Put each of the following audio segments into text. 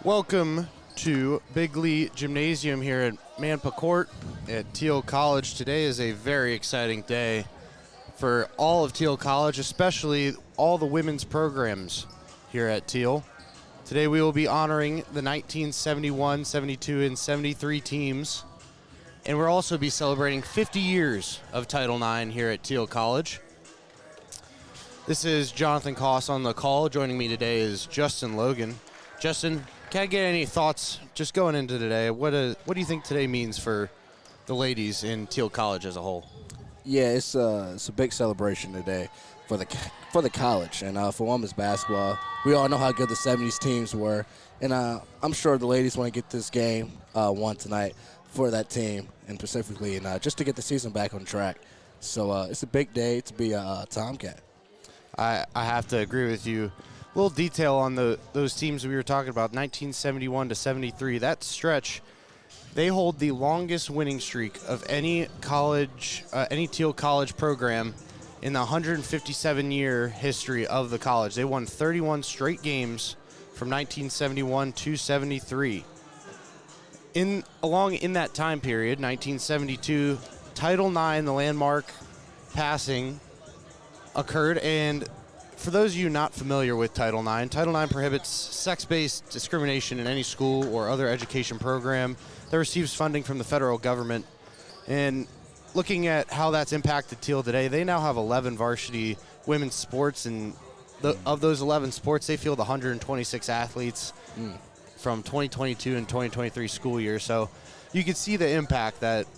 Welcome to Big Lee Gymnasium here at Manpa Court at Thiel College. Today is a very exciting day for all of Thiel College, especially all the women's programs here at Thiel. Today we will be honoring the 1971, 72, and 73 teams, and we'll also be celebrating 50 years of Title IX here at Thiel College. This is Jonathan Koss on the call. Joining me today is Justin Logan. Justin, can I get any thoughts just going into today? What do you think today means for the ladies in Thiel College as a whole? Yeah, it's a big celebration today for the college and for women's basketball. We all know how good the 70s teams were, and I'm sure the ladies want to get this game won tonight for that team, and specifically and just to get the season back on track. So it's a big day to be a Tomcat. I have to agree with you. A little detail on those teams we were talking about, 1971 to 73. That stretch, they hold the longest winning streak of any college, any Thiel College program in the 157-year history of the college. They won 31 straight games from 1971 to 73. Along in that time period, 1972, Title IX, the landmark passing, occurred, and for those of you not familiar with Title IX prohibits sex-based discrimination in any school or other education program that receives funding from the federal government. And looking at how that's impacted Thiel today, they now have 11 varsity women's sports, and of those 11 sports, they field 126 athletes from 2022 and 2023 school year. So you can see the impact that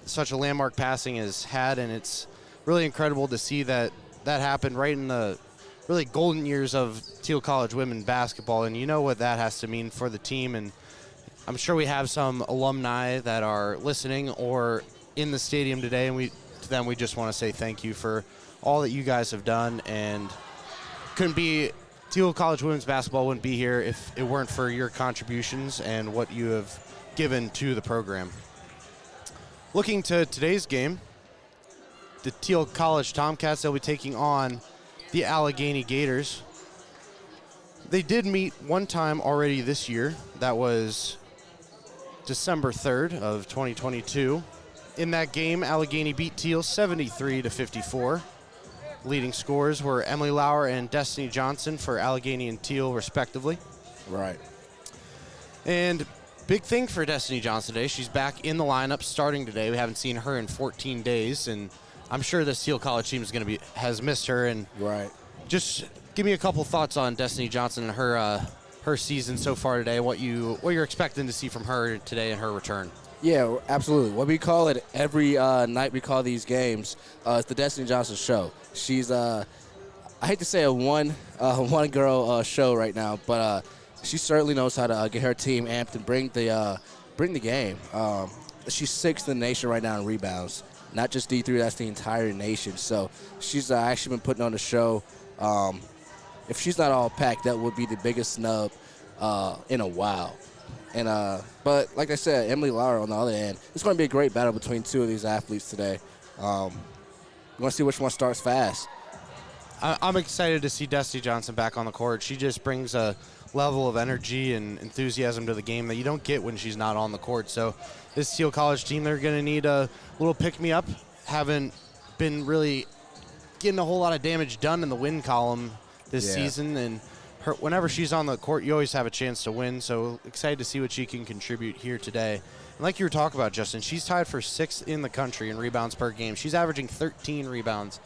such a landmark passing has had, and it's really incredible to see that happened right in the really golden years of Thiel College women basketball, and you know what that has to mean for the team. And I'm sure we have some alumni that are listening or in the stadium today, and to them we just want to say thank you for all that you guys have done. And Thiel College women's basketball wouldn't be here if it weren't for your contributions and what you have given to the program. Looking to today's game, the Thiel College Tomcats, they'll be taking on the Allegheny Gators. They did meet one time already this year. That was December 3rd of 2022. In that game, Allegheny beat Thiel 73 to 54. Leading scorers were Emily Lauer and Destiny Johnson for Allegheny and Thiel, respectively. Right. And big thing for Destiny Johnson today. She's back in the lineup starting today. We haven't seen her in 14 days, and I'm sure this Thiel College team has missed her. And right. Just give me a couple thoughts on Destiny Johnson and her season so far today. What you're expecting to see from her today and her return. Yeah, absolutely. What we call it every night we call these games, it's the Destiny Johnson show. She's I hate to say a one girl show right now, but she certainly knows how to get her team amped and bring the game. She's sixth in the nation right now in rebounds. Not just D3, that's the entire nation. So she's actually been putting on the show. If she's not all PAC, that would be the biggest snub in a while. And but like I said, Emily Lauer on the other end, it's going to be a great battle between two of these athletes today. We want to see which one starts fast. I'm excited to see Destiny Johnson back on the court. She just brings a level of energy and enthusiasm to the game that you don't get when she's not on the court. So this Thiel College team, they're going to need a little pick-me-up. Haven't been really getting a whole lot of damage done in the win column this season, and whenever she's on the court, you always have a chance to win. So excited to see what she can contribute here today. And like you were talking about, Justin, she's tied for 6th in the country in rebounds per game. She's averaging 13 rebounds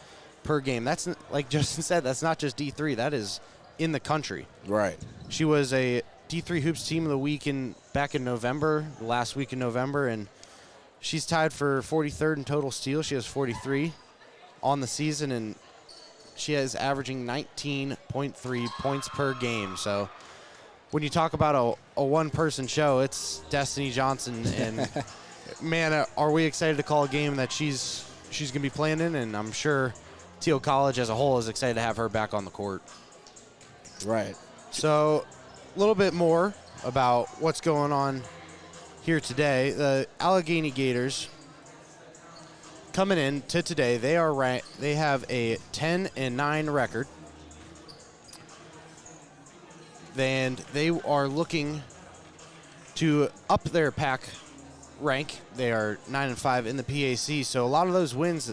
per game. That's, like Justin said, that's not just D3. That is in the country. Right. She was a D3 Hoops Team of the Week back in November, last week in November, and she's tied for 43rd in total steals. She has 43 on the season, and she is averaging 19.3 points per game. So when you talk about a one-person show, it's Destiny Johnson, and man, are we excited to call a game that she's going to be playing in, and I'm sure Thiel College as a whole is excited to have her back on the court. Right. So a little bit more about what's going on here today. The Allegheny Gators coming in to today, they are ranked. They have a 10-9 record, and they are looking to up their PAC rank. They are 9-5 in the PAC. So a lot of those wins,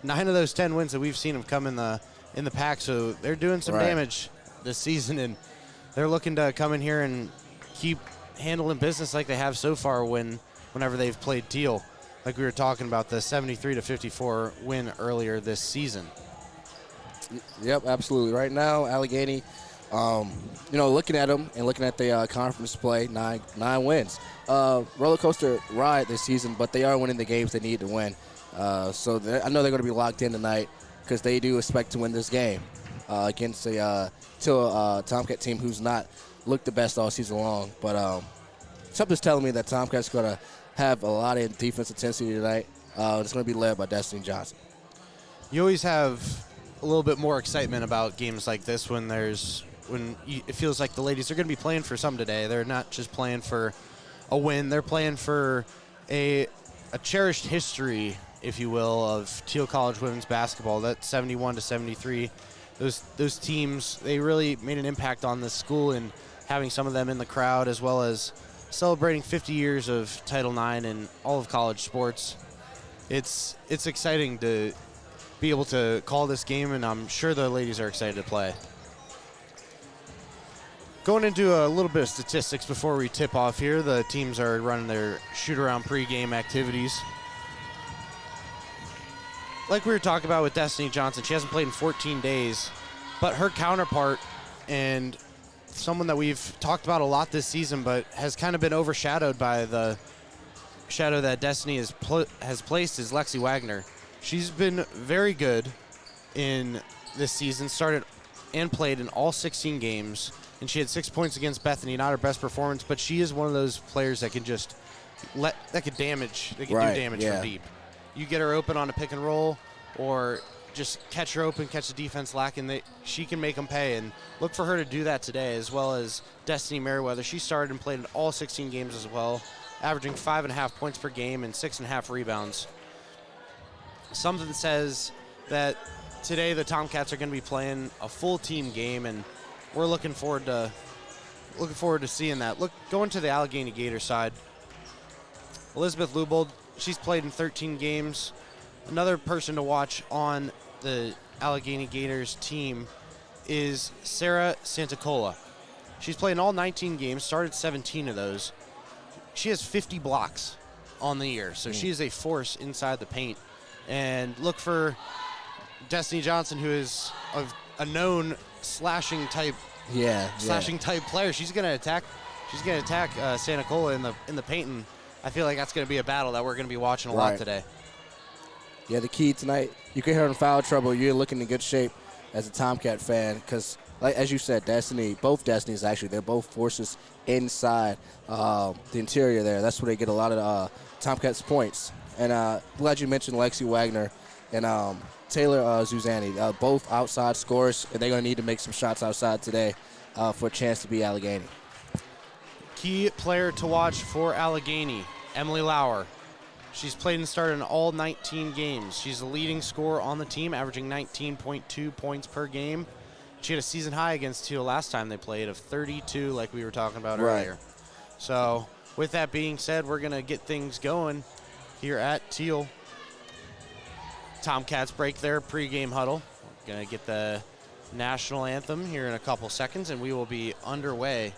9 of those 10 wins that we've seen have come in the PAC. So they're doing some damage this season, and they're looking to come in here and keep handling business like they have so far whenever they've played Thiel. Like we were talking about the 73-54 win earlier this season. Yep, absolutely. Right now, Allegheny, looking at them and looking at the conference play, nine wins. Roller coaster ride this season, but they are winning the games they need to win. So I know they're going to be locked in tonight because they do expect to win this game against a Tomcat team who's not looked the best all season long. But something's telling me that Tomcat's going to have a lot of defense intensity tonight. It's going to be led by Destiny Johnson. You always have a little bit more excitement about games like this when it feels like the ladies are going to be playing for something today. They're not just playing for a win. They're playing for a cherished history, if you will, of Thiel College women's basketball. That 71-73, those teams, they really made an impact on this school, and having some of them in the crowd, as well as celebrating 50 years of Title IX and all of college sports. It's exciting to be able to call this game, and I'm sure the ladies are excited to play. Going into a little bit of statistics before we tip off here. The teams are running their shoot-around pregame activities. Like we were talking about with Destiny Johnson, she hasn't played in 14 days, but her counterpart, and someone that we've talked about a lot this season but has kind of been overshadowed by the shadow that Destiny has placed, is Lexi Wagner. She's been very good in this season, started and played in all 16 games, and she had 6 points against Bethany. Not her best performance, but she is one of those players that can just do damage from deep. You get her open on a pick and roll, or just catch her open, catch the defense lacking, she can make them pay, and look for her to do that today, as well as Destiny Merriweather. She started and played in all 16 games as well, averaging 5.5 points per game and 6.5 rebounds. Something says that today the Tomcats are going to be playing a full team game, and we're looking forward to seeing that. Going to the Allegheny Gator side, Elizabeth Lubold, she's played in 13 games. Another person to watch on the Allegheny Gators team is Sarah Santacola. She's played in all 19 games, started 17 of those. She has 50 blocks on the year, so she is a force inside the paint. And look for Destiny Johnson, who is a known slashing type player. She's going to attack Santacola in the paint, and I feel like that's going to be a battle that we're going to be watching a lot today. Yeah, the key tonight, you get her in foul trouble, you're looking in good shape as a Tomcat fan, because, like as you said, both Destinies actually, they're both forces inside the interior there. That's where they get a lot of Tomcats points. And glad you mentioned Lexi Wagner and Taylor Zuzani, both outside scorers, and they're going to need to make some shots outside today for a chance to beat Allegheny. Key player to watch for Allegheny, Emily Lauer. She's played and started in all 19 games. She's the leading scorer on the team, averaging 19.2 points per game. She had a season high against Thiel last time they played of 32, like we were talking about earlier. So with that being said, we're going to get things going here at Thiel. Tomcats break their pregame huddle. We're going to get the national anthem here in a couple seconds, and we will be underway.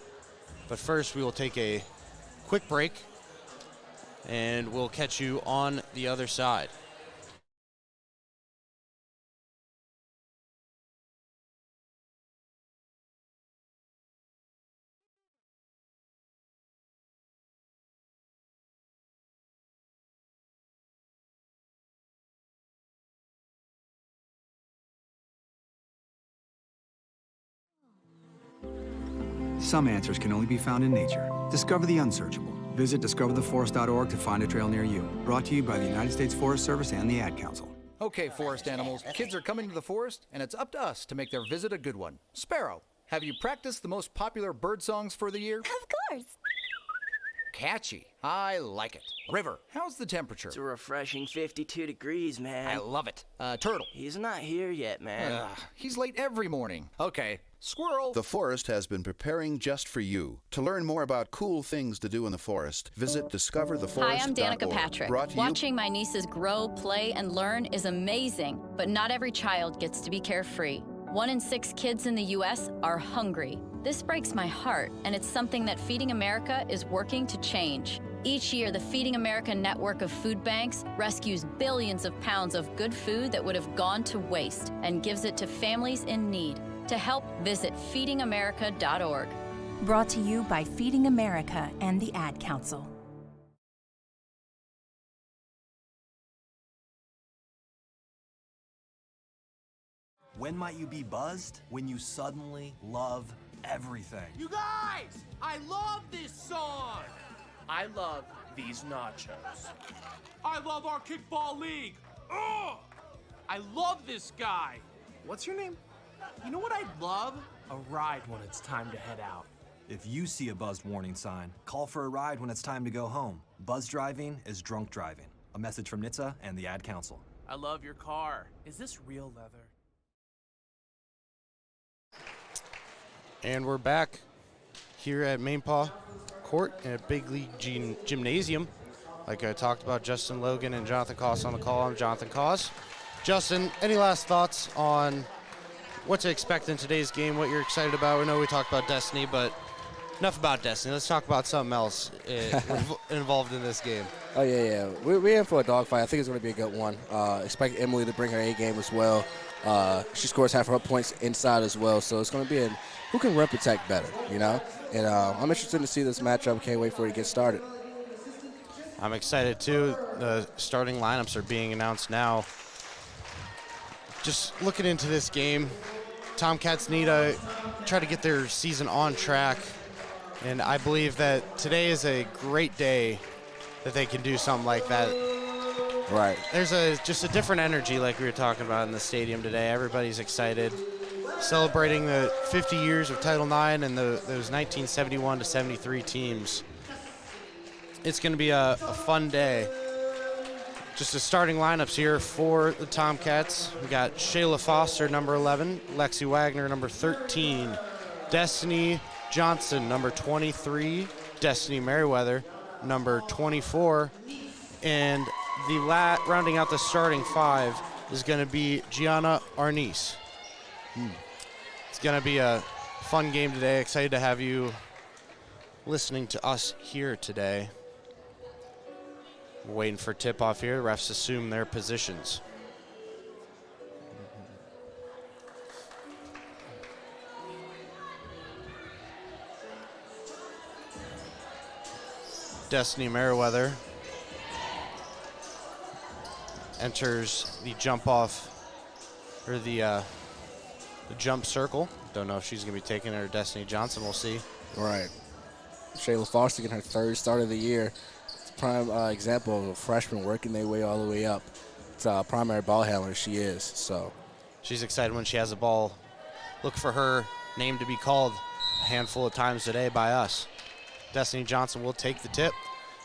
But first, we will take a quick break, and we'll catch you on the other side. Some answers can only be found in nature. Discover the unsearchable. Visit discovertheforest.org to find a trail near you. Brought to you by the United States Forest Service and the Ad Council. Okay, forest animals, kids are coming to the forest, and it's up to us to make their visit a good one. Sparrow, have you practiced the most popular bird songs for the year? Of course. Catchy. I like it. River, how's the temperature? It's a refreshing 52 degrees, man. I love it. Turtle. He's not here yet, man. He's late every morning. Okay, Squirrel. The forest has been preparing just for you. To learn more about cool things to do in the forest, visit discovertheforest.org. Hi, I'm Danica Patrick. Brought to you. Watching my nieces grow, play, and learn is amazing, but not every child gets to be carefree. 1 in 6 kids in the U.S. are hungry. This breaks my heart, and it's something that Feeding America is working to change. Each year, the Feeding America network of food banks rescues billions of pounds of good food that would have gone to waste and gives it to families in need. To help, visit feedingamerica.org. Brought to you by Feeding America and the Ad Council. When might you be buzzed? When you suddenly love everything. You guys! I love this song! I love these nachos. I love our kickball league! Ugh! I love this guy! What's your name? You know what I'd love? A ride when it's time to head out. If you see a buzzed warning sign, call for a ride when it's time to go home. Buzz driving is drunk driving. A message from NHTSA and the Ad Council. I love your car. Is this real leather? And we're back here at Main Paw Court at Big League Gymnasium. Like I talked about, Justin Logan and Jonathan Koss on the call. I'm Jonathan Koss. Justin, any last thoughts on what to expect in today's game, what you're excited about? We know we talked about Destiny, but enough about Destiny. Let's talk about something else involved in this game. Oh, yeah. We're in for a dogfight. I think it's going to be a good one. Expect Emily to bring her A game as well. She scores half of her points inside as well, so it's going to be who can rim protect better, you know? And I'm interested to see this matchup. Can't wait for it to get started. I'm excited, too. The starting lineups are being announced now. Just looking into this game, Tomcats need to try to get their season on track, and I believe that today is a great day that they can do something like that. Right. There's just a different energy like we were talking about in the stadium today. Everybody's excited, celebrating the 50 years of Title IX and those 1971 to 73 teams. It's going to be a fun day. Just the starting lineups here for the Tomcats. We got Shayla Foster, number 11, Lexi Wagner, number 13, Destiny Johnson, number 23, Destiny Merriweather, number 24, and rounding out the starting 5 is going to be Gianna Arnice. It's going to be a fun game today. Excited to have you listening to us here today. We're waiting for tip-off here. Refs assume their positions. Destiny Merriweather enters the jump off, or the jump circle. Don't know if she's going to be taking it or Destiny Johnson. We'll see. Right. Shayla Foster getting her 3rd start of the year. Prime example of a freshman working their way all the way up. It's a primary ball handler she is. So she's excited when she has a ball. Look for her name to be called a handful of times today by us. Destiny Johnson will take the tip,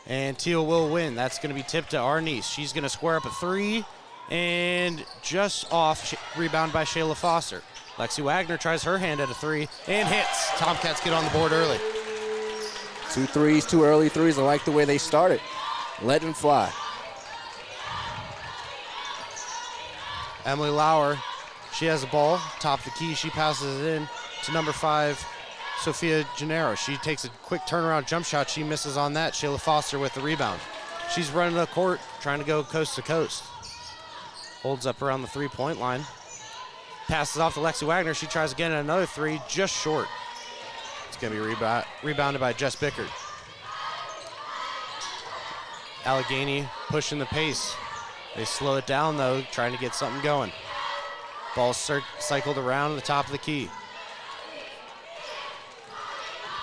and Thiel will win. That's going to be tipped to Arnice. She's going to square up a 3, and just off, rebound by Shayla Foster. Lexi Wagner tries her hand at a 3 and hits. Tomcats get on the board early. 2 threes, 2 early threes. I like the way they started. Let them fly. Emily Lauer, she has the ball, top of the key. She passes it in to number 5, Sophia Gennaro. She takes a quick turnaround jump shot. She misses on that. Shayla Foster with the rebound. She's running the court, trying to go coast to coast. Holds up around the 3-point line. Passes off to Lexi Wagner. She tries again at another 3, just short. It's going to be rebounded by Jess Bickard. Allegheny pushing the pace. They slow it down, though, trying to get something going. Ball cycled around the top of the key.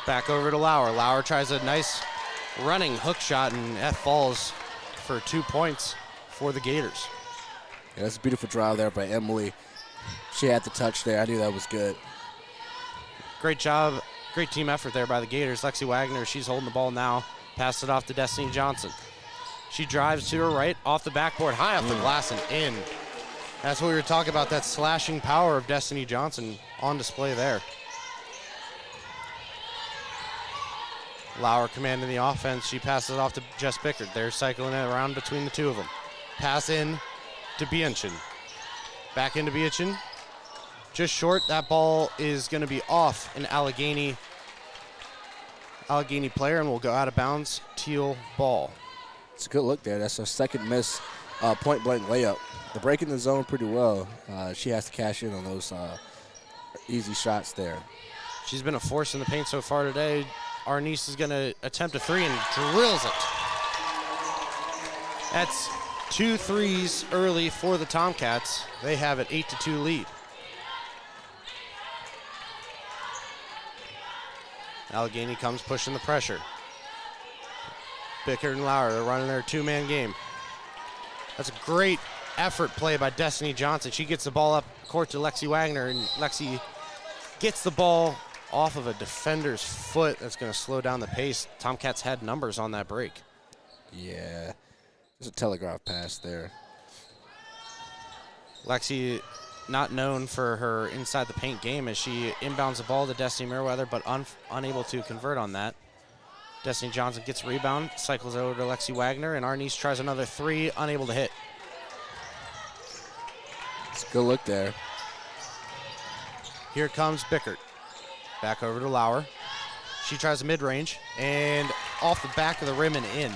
Back over to Lauer. Lauer tries a nice running hook shot, and that falls for 2 points for the Gators. Yeah, that's a beautiful drive there by Emily. She had the touch there. I knew that was good. Great job. Great team effort there by the Gators. Lexi Wagner, she's holding the ball now. Pass it off to Destiny Johnson. She drives to her right, off the backboard, high off the glass and in. That's what we were talking about, that slashing power of Destiny Johnson on display there. Lauer commanding the offense. She passes it off to Jess Bickert. They're cycling it around between the two of them. Pass in to Bianchin. Back into Bianchin. Just short. That ball is going to be off an Allegheny player and will go out of bounds. Thiel ball. It's a good look there. That's her second miss point-blank layup. They're breaking the zone pretty well. She has to cash in on those easy shots there. She's been a force in the paint so far today. Our niece is going to attempt a three and drills it. That's 2 threes early for the Tomcats. They have an 8-2 lead. Allegheny comes pushing the pressure. Bickert and Lauer, they're running their two-man game. That's a great effort play by Destiny Johnson. She gets the ball up court to Lexi Wagner, and Lexi gets the ball off of a defender's foot. That's going to slow down the pace. Tomcats had numbers on that break. Yeah, there's a telegraph pass there. Lexi not known for her inside the paint game as she inbounds the ball to Destiny Merriweather, but unable to convert on that. Destiny Johnson gets a rebound, cycles over to Lexi Wagner, and our niece tries another three, unable to hit. It's a good look there. Here comes Bickert. Back over to Lauer. She tries a mid-range, and off the back of the rim and in.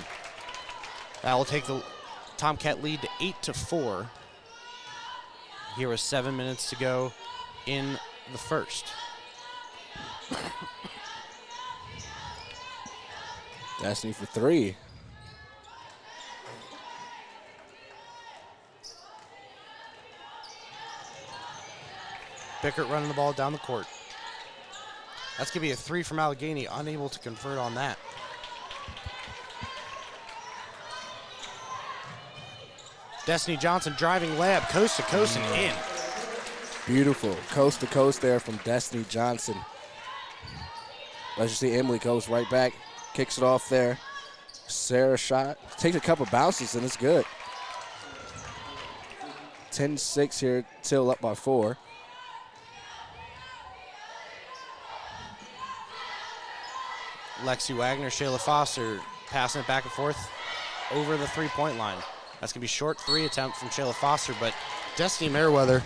That will take the Tomcat lead to 8-4. Here with 7 minutes to go in the first. Destiny for three. Bickert running the ball down the court. That's going to be a three from Allegheny, unable to convert on that. Destiny Johnson driving layup, coast to coast and in. Beautiful. Coast to coast there from Destiny Johnson. As you see, Emily goes right back, kicks it off there. Sarah shot, takes a couple bounces, and it's good. 10-6 here, Thiel up by 4. Lexi Wagner, Shayla Foster passing it back and forth over the three-point line. That's going to be short three attempt from Shayla Foster, but Destiny Merriweather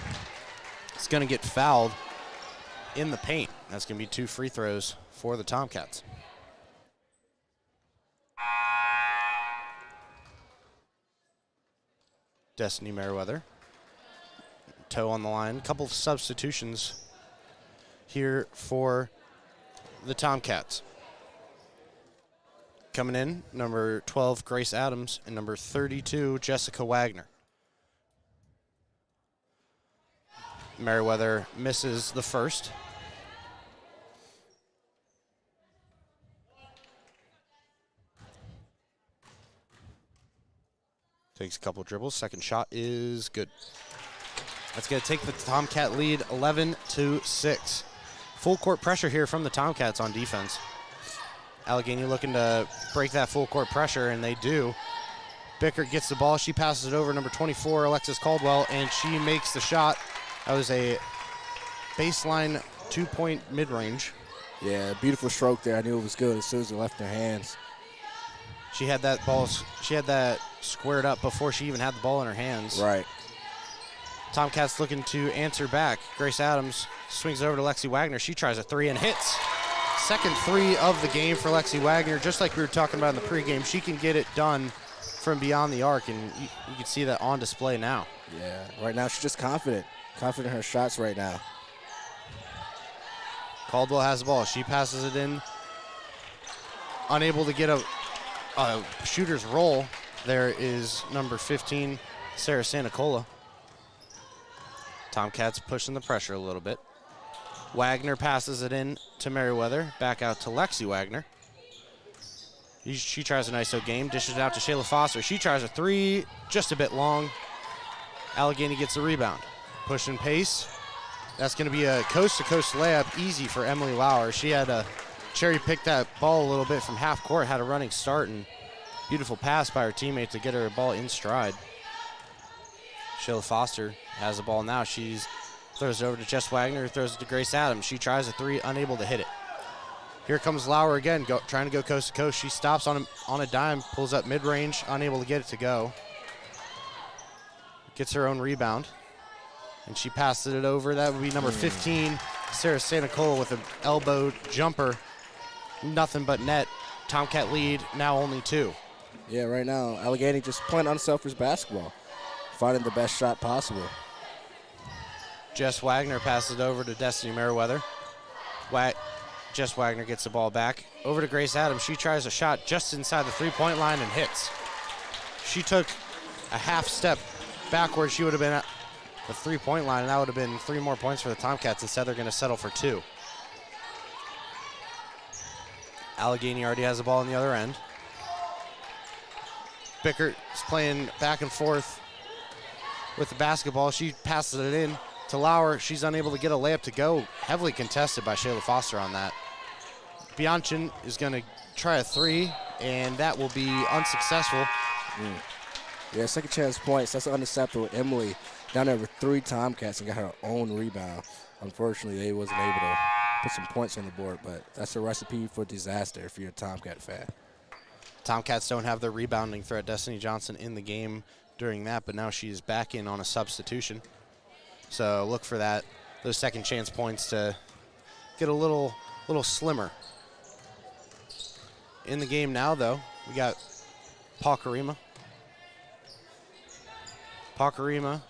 is going to get fouled in the paint. That's going to be 2 free throws for the Tomcats. Destiny Merriweather. Toe on the line. A couple of substitutions here for the Tomcats. Coming in, number 12, Grace Adams, and number 32, Jessica Wagner. Merriweather misses the first. Takes a couple dribbles. Second shot is good. That's going to take the Tomcat lead 11-6. Full court pressure here from the Tomcats on defense. Allegheny looking to break that full court pressure, and they do. Bickert gets the ball. She passes it over number 24, Alexis Caldwell, and she makes the shot. That was a baseline 2-point mid-range. Yeah, beautiful stroke there. I knew it was good as soon as it left her hands. She had that ball, she had that squared up before she even had the ball in her hands. Right. Tomcats looking to answer back. Grace Adams swings over to Lexi Wagner. She tries a three and hits. Second three of the game for Lexi Wagner. Just like we were talking about in the pregame, she can get it done from beyond the arc, and you can see that on display now. Yeah, right now she's just confident. Confident in her shots right now. Caldwell has the ball. She passes it in. Unable to get a shooter's roll. There is number 15, Sarah Santacola. Tomcats pushing the pressure a little bit. Wagner passes it in to Merriweather. Back out to Lexi Wagner. She tries an ISO game. Dishes it out to Shayla Foster. She tries a three, just a bit long. Allegheny gets the rebound. Push and pace. That's going to be a coast-to-coast layup, easy for Emily Lauer. She had to cherry-pick that ball a little bit from half court, had a running start, and beautiful pass by her teammate to get her ball in stride. Shayla Foster has the ball now. She throws it over to Jess Wagner, throws it to Grace Adams. She tries a three, unable to hit it. Here comes Lauer again, trying to go coast to coast. She stops on a dime, pulls up mid-range, unable to get it to go. Gets her own rebound, and she passes it over. That would be number 15, Sarah Santacola, with an elbow jumper. Nothing but net. Tomcat lead, now only 2. Yeah, right now, Allegheny just playing unselfish basketball, finding the best shot possible. Jess Wagner passes it over to Destiny Merriweather. Jess Wagner gets the ball back. Over to Grace Adams. She tries a shot just inside the three-point line and hits. She took a half step backwards. She would have been at the three-point line, and that would have been 3 more points for the Tomcats. Instead, they're going to settle for 2. Allegheny already has the ball on the other end. Bickert is playing back and forth with the basketball. She passes it in to Lauer. She's unable to get a layup to go. Heavily contested by Shayla Foster on that. Bianchin is going to try a 3, and that will be unsuccessful. Yeah, second chance points. That's unacceptable. Emily down there with 3 Tomcats and got her own rebound. Unfortunately, they wasn't able to put some points on the board, but that's a recipe for disaster if you're a Tomcat fan. Tomcats don't have their rebounding threat. Destiny Johnson in the game during that, but now she's back in on a substitution. So look for those second chance points to get a little slimmer. In the game now, though, we got Pakarima. Pakarima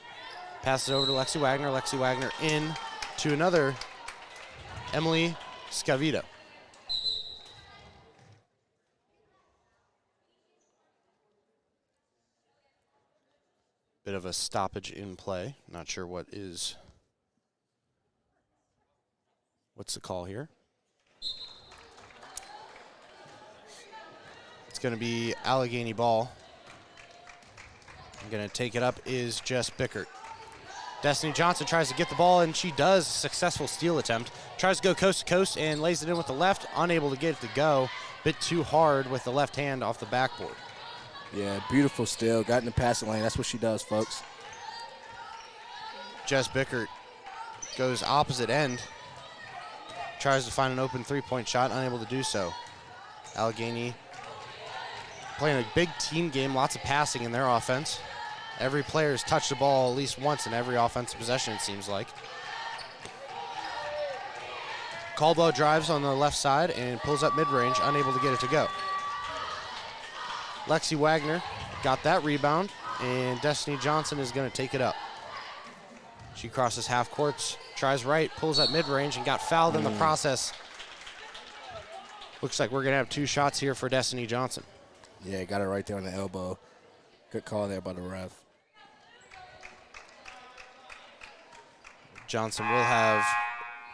passes over to Lexi Wagner. Lexi Wagner in to another Emily Scavito. Bit of a stoppage in play. Not sure what's the call here. It's going to be Allegheny ball. Going to take it up is Jess Bickert. Destiny Johnson tries to get the ball, and she does. Successful steal attempt. Tries to go coast to coast and lays it in with the left. Unable to get it to go. Bit too hard with the left hand off the backboard. Yeah, beautiful steal. Got in the passing lane. That's what she does, folks. Jess Bickert goes opposite end. Tries to find an open three-point shot. Unable to do so. Allegheny playing a big team game. Lots of passing in their offense. Every player has touched the ball at least once in every offensive possession, it seems like. Caldwell drives on the left side and pulls up mid-range, unable to get it to go. Lexi Wagner got that rebound, and Destiny Johnson is going to take it up. She crosses half courts, tries right, pulls up mid-range, and got fouled in the process. Looks like we're going to have 2 shots here for Destiny Johnson. Yeah, got it right there on the elbow. Good call there by the ref. Johnson will have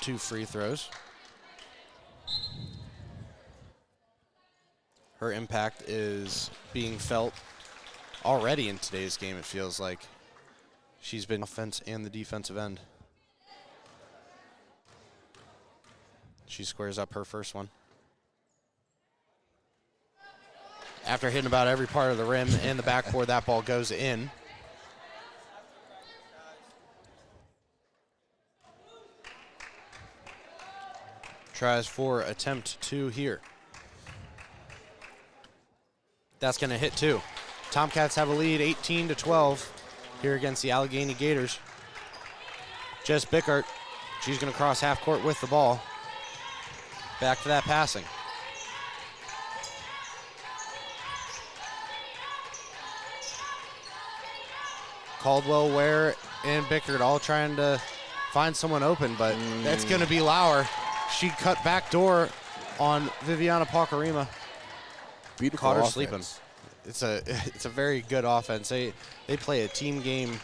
2 free throws. Her impact is being felt already in today's game, it feels like. She's been offense and the defensive end. She squares up her first one. After hitting about every part of the rim and the backboard, that ball goes in. Tries for attempt 2 here. That's going to hit 2. Tomcats have a lead 18-12 here against the Allegheny Gators. Jess Bickert, she's going to cross half court with the ball. Back to that passing. Caldwell, Ware, and Bickert all trying to find someone open, but that's going to be Lauer. She cut back door on Viviana Pakarima. Beautiful Caught her offense. sleeping. It's a very good offense. They play a team game,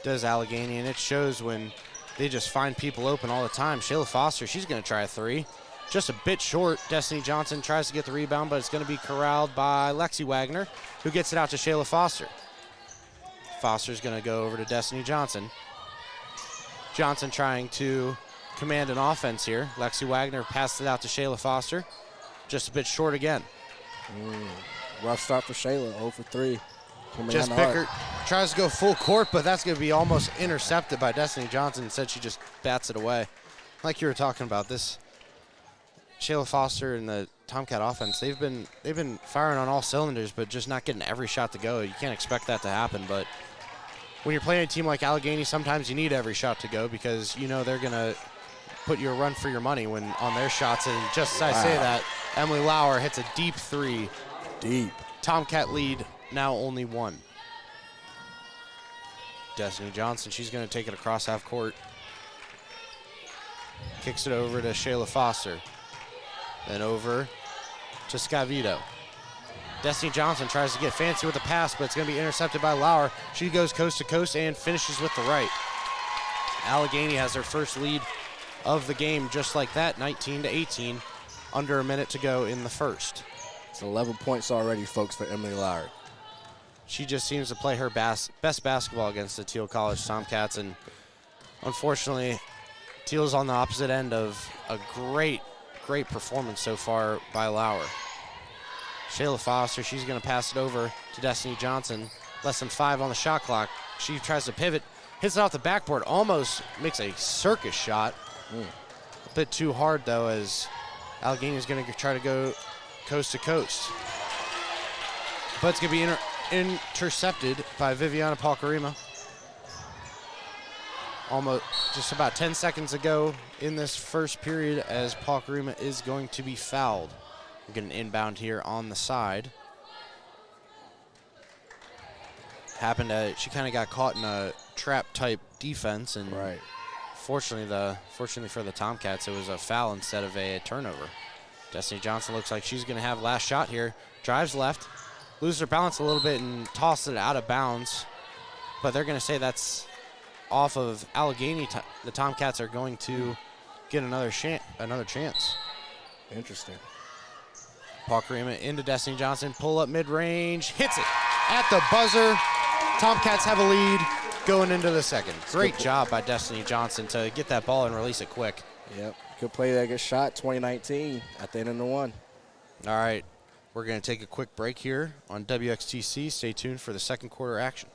does Allegheny, and it shows when they just find people open all the time. Shayla Foster, she's going to try a 3. Just a bit short. Destiny Johnson tries to get the rebound, but it's going to be corralled by Lexi Wagner, who gets it out to Shayla Foster. Foster's going to go over to Destiny Johnson. Johnson trying to command an offense here. Lexi Wagner passed it out to Shayla Foster. Just a bit short again. Rough start for Shayla, 0 for 3. Jess Bickert tries to go full court, but that's going to be almost intercepted by Destiny Johnson. Instead, she just bats it away. Like you were talking about, this Shayla Foster and the Tomcat offense, they've been firing on all cylinders, but just not getting every shot to go. You can't expect that to happen, but when you're playing a team like Allegheny, sometimes you need every shot to go because you know they're going to put you a run for your money when on their shots. And just as I say that, Emily Lauer hits a deep three. Deep. Tomcat lead now only 1. Destiny Johnson, she's going to take it across half court. Kicks it over to Shayla Foster. Then over to Scavito. Destiny Johnson tries to get fancy with the pass, but it's going to be intercepted by Lauer. She goes coast to coast and finishes with the right. Allegheny has their first lead of the game just like that, 19-18, under a minute to go in the first. It's 11 points already, folks, for Emily Lauer. She just seems to play her best basketball against the Thiel College Tomcats, and unfortunately, Thiel's on the opposite end of a great performance so far by Lauer. Shayla Foster, she's going to pass it over to Destiny Johnson. Less than 5 on the shot clock. She tries to pivot, hits it off the backboard, almost makes a circus shot. A bit too hard, though, as Allegheny is going to try to go coast to coast. But it's going to be intercepted by Viviana Palcarima. Almost just about 10 seconds ago in this first period, as Palcarima is going to be fouled. We're getting inbound here on the side. She kind of got caught in a trap type defense, and fortunately for the Tomcats, it was a foul instead of a turnover. Destiny Johnson looks like she's going to have last shot here. Drives left, loses her balance a little bit and tosses it out of bounds. But they're going to say that's off of Allegheny. The Tomcats are going to get another chance. Interesting. Palcarima into Destiny Johnson, pull up mid-range, hits it at the buzzer. Tomcats have a lead going into the second. Great job by Destiny Johnson to get that ball and release it quick. Yep, good play there, good shot, 2019 at the end of the one. All right, we're going to take a quick break here on WXTC. Stay tuned for the second quarter action.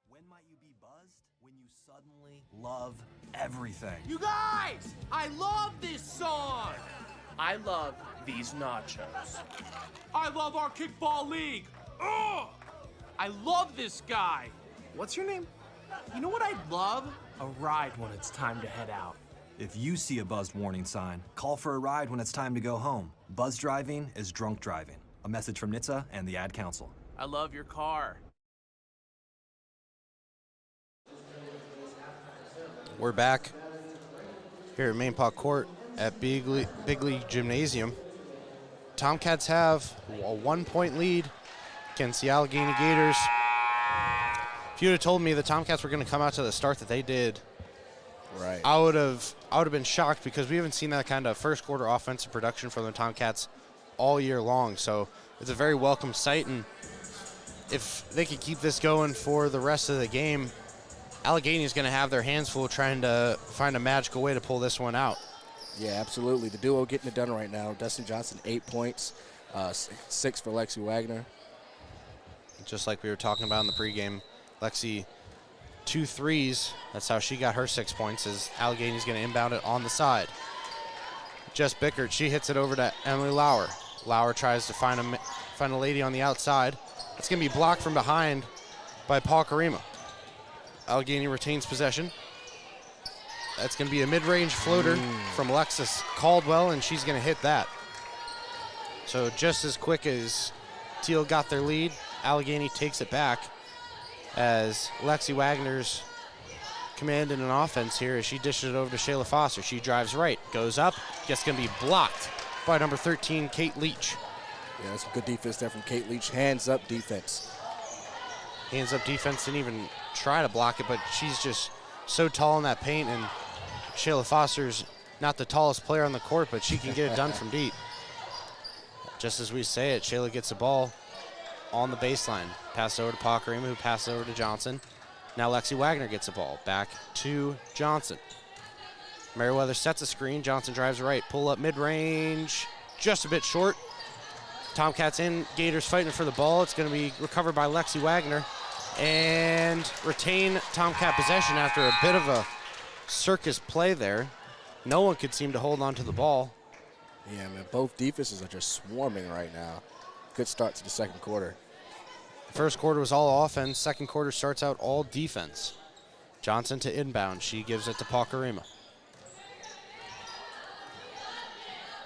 When might you be buzzed? When you suddenly love everything. You guys, I love this song. I love these nachos. I love our kickball league. Ugh! I love this guy. What's your name? You know what I'd love? A ride when it's time to head out. If you see a buzzed warning sign, call for a ride when it's time to go home. Buzz driving is drunk driving. A message from NHTSA and the Ad Council. I love your car. We're back here at Main Park Court at Big League Gymnasium. Tomcats have a 1-point lead against the Allegheny Gators. If you would have told me the Tomcats were going to come out to the start that they did, I would have been shocked, because we haven't seen that kind of first quarter offensive production from the Tomcats all year long. So it's a very welcome sight, and if they could keep this going for the rest of the game, Allegheny is going to have their hands full trying to find a magical way to pull this one out. Yeah, absolutely. The duo getting it done right now. Destiny Johnson, 8 points, 6 for Lexi Wagner. Just like we were talking about in the pregame, Lexi, 2 threes. That's how she got her 6 points, as Allegheny's going to inbound it on the side. Jess Bickert, she hits it over to Emily Lauer. Lauer tries to find a lady on the outside. It's going to be blocked from behind by Palcarima. Allegheny retains possession. That's going to be a mid-range floater from Alexis Caldwell, and she's going to hit that. So just as quick as Thiel got their lead, Allegheny takes it back, as Lexi Wagner's commanding an offense here as she dishes it over to Shayla Foster. She drives right, goes up, just going to be blocked by number 13, Kate Leach. Yeah, that's some good defense there from Kate Leach. Hands up defense. Hands up defense, didn't even try to block it, but she's just so tall in that paint, and Shayla Foster's not the tallest player on the court, but she can get it done from deep. Just as we say it, Shayla gets the ball on the baseline. Pass over to Palcarima, who passes over to Johnson. Now Lexi Wagner gets the ball back to Johnson. Merriweather sets a screen. Johnson drives right. Pull up mid-range. Just a bit short. Tomcats in. Gators fighting for the ball. It's going to be recovered by Lexi Wagner and retain Tomcat possession after a bit of a circus play there. No one could seem to hold on to the ball. Yeah, man, both defenses are just swarming right now. Good start to the second quarter. First quarter was all offense. Second quarter starts out all defense. Johnson to inbound. She gives it to Pakarima.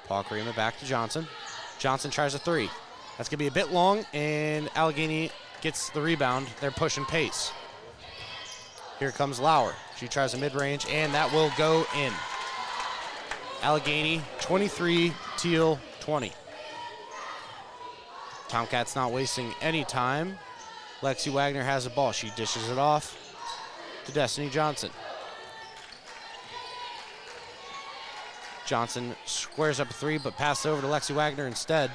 Pakarima back to Johnson. Johnson tries a three. That's going to be a bit long, and Allegheny gets the rebound. They're pushing pace. Here comes Lauer. She tries a mid-range, and that will go in. Allegheny 23, Thiel 20. Tomcats not wasting any time. Lexi Wagner has the ball. She dishes it off to Destiny Johnson. Johnson squares up a three, but passes over to Lexi Wagner instead.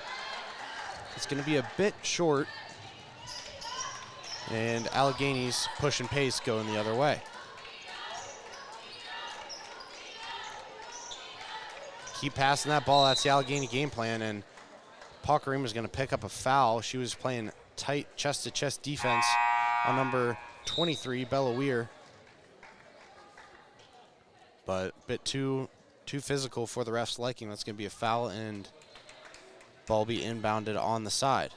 It's going to be a bit short. And Allegheny's push and pace going the other way. Keep passing that ball. That's the Allegheny game plan. And Pakarima is going to pick up a foul. She was playing tight chest-to-chest defense on number 23, Bella Weir. But a bit too physical for the ref's liking. That's going to be a foul, and ball be inbounded on the side.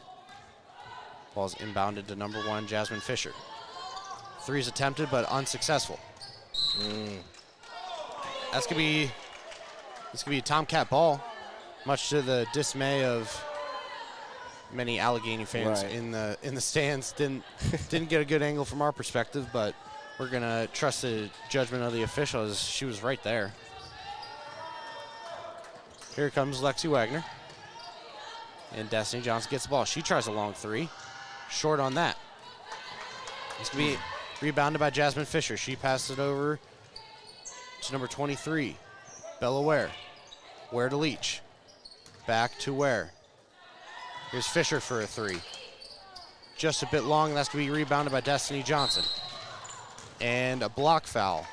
Ball's inbounded to number 1, Jasmine Fisher. Three's attempted, but unsuccessful. That's going to be a Tomcat ball, much to the dismay of many Allegheny fans in the stands. Didn't get a good angle from our perspective, but we're going to trust the judgment of the officials. She was right there. Here comes Lexi Wagner. And Destiny Johnson gets the ball. She tries a long three. Short on that. It's going to be rebounded by Jasmine Fisher. She passes it over to number 23, Bella Ware. Ware to Leach. Back to Ware. Here's Fisher for a three. Just a bit long. That's going to be rebounded by Destiny Johnson. And a block foul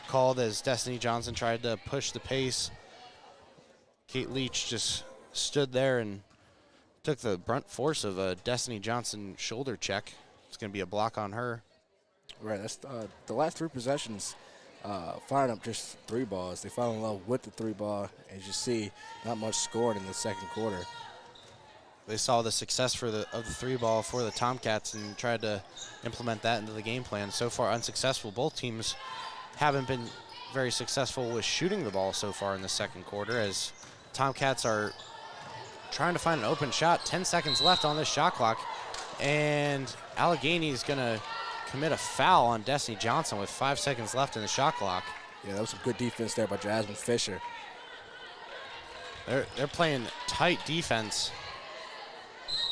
called as Destiny Johnson tried to push the pace. Kate Leach just stood there and took the brunt force of a Destiny Johnson shoulder check. It's going to be a block on her. Right, that's the last three possessions, firing up just three balls. They fell in love with the three ball. As you see, not much scored in the second quarter. They saw the success of the three ball for the Tomcats and tried to implement that into the game plan. So far unsuccessful. Both teams haven't been very successful with shooting the ball so far in the second quarter, as Tomcats are trying to find an open shot. 10 seconds left on this shot clock, and Allegheny is going to commit a foul on Destiny Johnson with 5 seconds left in the shot clock. Yeah, that was some good defense there by Jasmine Fisher. They're playing tight defense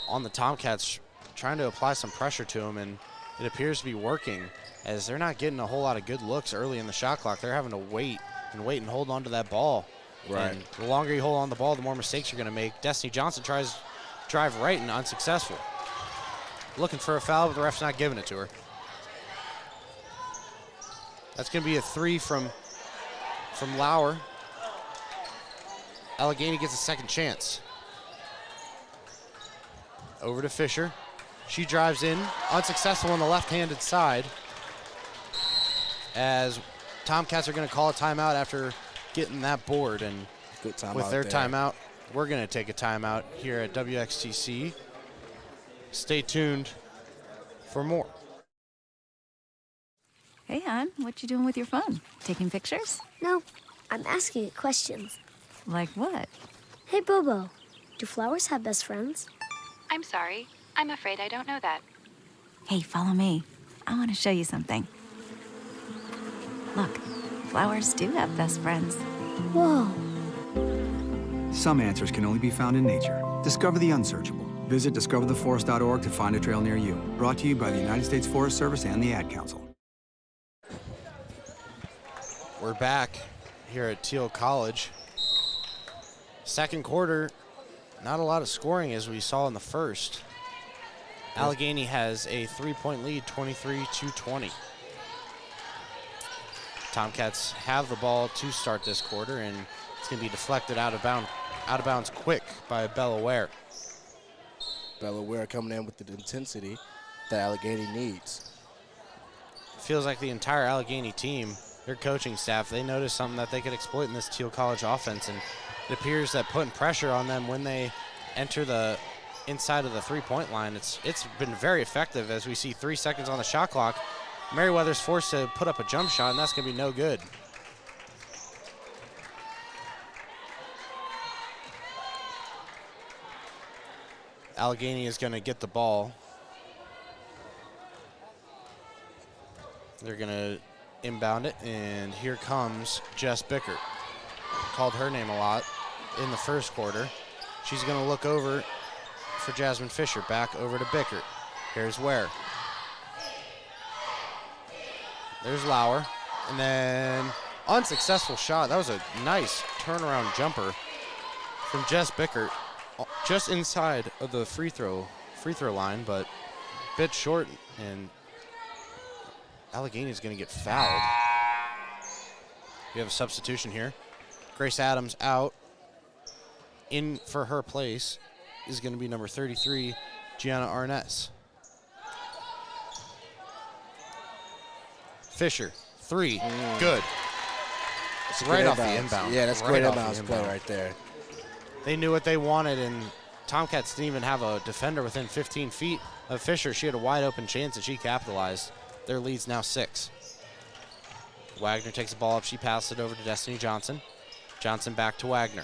on the Tomcats, trying to apply some pressure to them, and it appears to be working, as they're not getting a whole lot of good looks early in the shot clock. They're having to wait and hold on to that ball. Right. And the longer you hold on the ball, the more mistakes you're going to make. Destiny Johnson tries to drive right and unsuccessful. Looking for a foul, but the ref's not giving it to her. That's going to be a three from Lauer. Allegheny gets a second chance. Over to Fisher. She drives in, unsuccessful on the left-handed side, as Tomcats are going to call a timeout after getting that board. And good timeout with their there. timeout, we're going to take a timeout here at WXTC. Stay tuned for more. Hey, hon, what you doing with your phone? Taking pictures? No, I'm asking it questions. Like what? Hey, Bobo, do flowers have best friends? I'm sorry. I'm afraid I don't know that. Hey, follow me. I want to show you something. Look, flowers do have best friends. Whoa. Some answers can only be found in nature. Discover the unsearchable. Visit discovertheforest.org to find a trail near you. Brought to you by the United States Forest Service and the Ad Council. We're back here at Thiel College. Second quarter, not a lot of scoring as we saw in the first. Allegheny has a 3-point lead, 23-20. Tomcats have the ball to start this quarter, and it's going to be deflected out of bounds quick by Bella Ware. Bella Ware coming in with the intensity that Allegheny needs. Feels like the entire Allegheny team, their coaching staff, they noticed something that they could exploit in this Thiel College offense, and it appears that putting pressure on them when they enter the inside of the three-point line, it's been very effective. As we see 3 seconds on the shot clock, Merriweather's forced to put up a jump shot, and that's going to be no good. Allegheny is going to get the ball. They're going to inbound it, and here comes Jess Bickert. Called her name a lot in the first quarter. She's going to look over for Jasmine Fisher. Back over to Bickert. Here's Ware. There's Lauer. And then unsuccessful shot. That was a nice turnaround jumper from Jess Bickert. Just inside of the free throw line, but a bit short, and Allegheny is going to get fouled. We have a substitution here. Grace Adams out. In for her place is going to be number 33, Gianna Arness. Fisher, 3, good. That's right off inbounds. the inbound. Yeah, that's right great off inbounds the play inbound. right there. They knew what they wanted, and Tomcats didn't even have a defender within 15 feet of Fisher. She had a wide open chance, and she capitalized. Their lead's now 6. Wagner takes the ball up. She passes it over to Destiny Johnson. Johnson back to Wagner.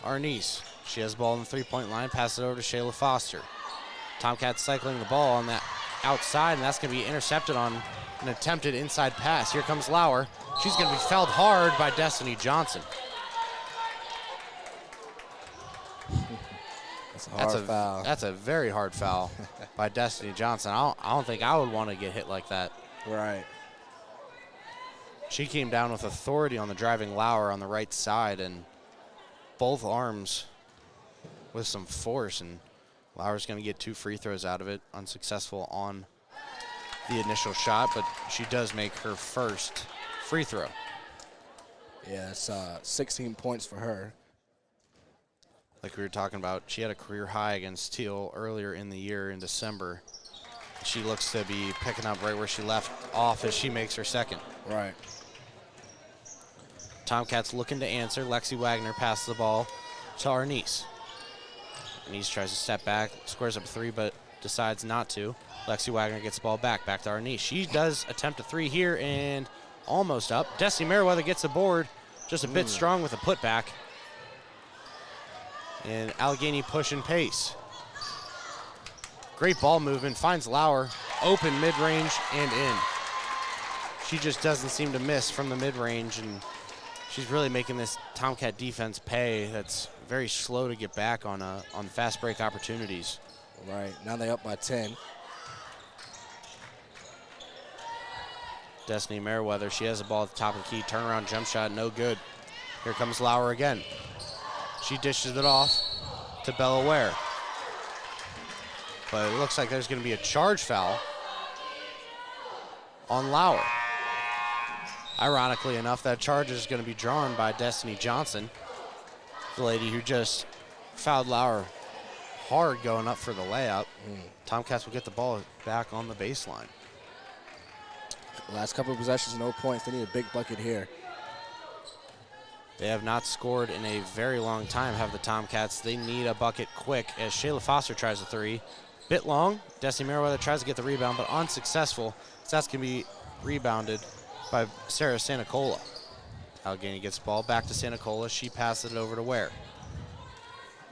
Arnese, she has the ball on the three-point line. Passes it over to Shayla Foster. Tomcats cycling the ball on that outside, and that's going to be intercepted on an attempted inside pass. Here comes Lauer. She's going to be fouled hard by Destiny Johnson. That's a very hard foul by Destiny Johnson. I don't think I would want to get hit like that. Right. She came down with authority on the driving Lauer on the right side, and both arms with some force, and Lauer's going to get 2 free throws out of it. Unsuccessful on the initial shot, but she does make her first free throw. Yeah, it's 16 points for her. Like we were talking about, she had a career high against Thiel earlier in the year in December. She looks to be picking up right where she left off as she makes her second. Right. Tomcats looking to answer. Lexi Wagner passes the ball to Arnese. Arnese tries to step back, squares up a 3, but decides not to. Lexi Wagner gets the ball back to Arnese. She does attempt a 3 here and almost up. Destiny Merriweather gets the board, just a bit strong with a putback. And Allegheny pushing pace. Great ball movement, finds Lauer, open mid-range and in. She just doesn't seem to miss from the mid-range, and she's really making this Tomcat defense pay. That's very slow to get back on fast break opportunities. Right, now they up by 10. Destiny Merriweather, she has the ball at the top of the key, turnaround jump shot, no good. Here comes Lauer again. She dishes it off to Bella Ware. But it looks like there's going to be a charge foul on Lauer. Ironically enough, that charge is going to be drawn by Destiny Johnson, the lady who just fouled Lauer hard going up for the layup. Tomcats will get the ball back on the baseline. Last couple of possessions, no points. They need a big bucket here. They have not scored in a very long time, have the Tomcats. They need a bucket quick as Shayla Foster tries a 3. Bit long. Destiny Merriweather tries to get the rebound, but unsuccessful. So that's going to be rebounded by Sarah Santacola. Allegheny gets the ball back to Santacola. She passes it over to Ware.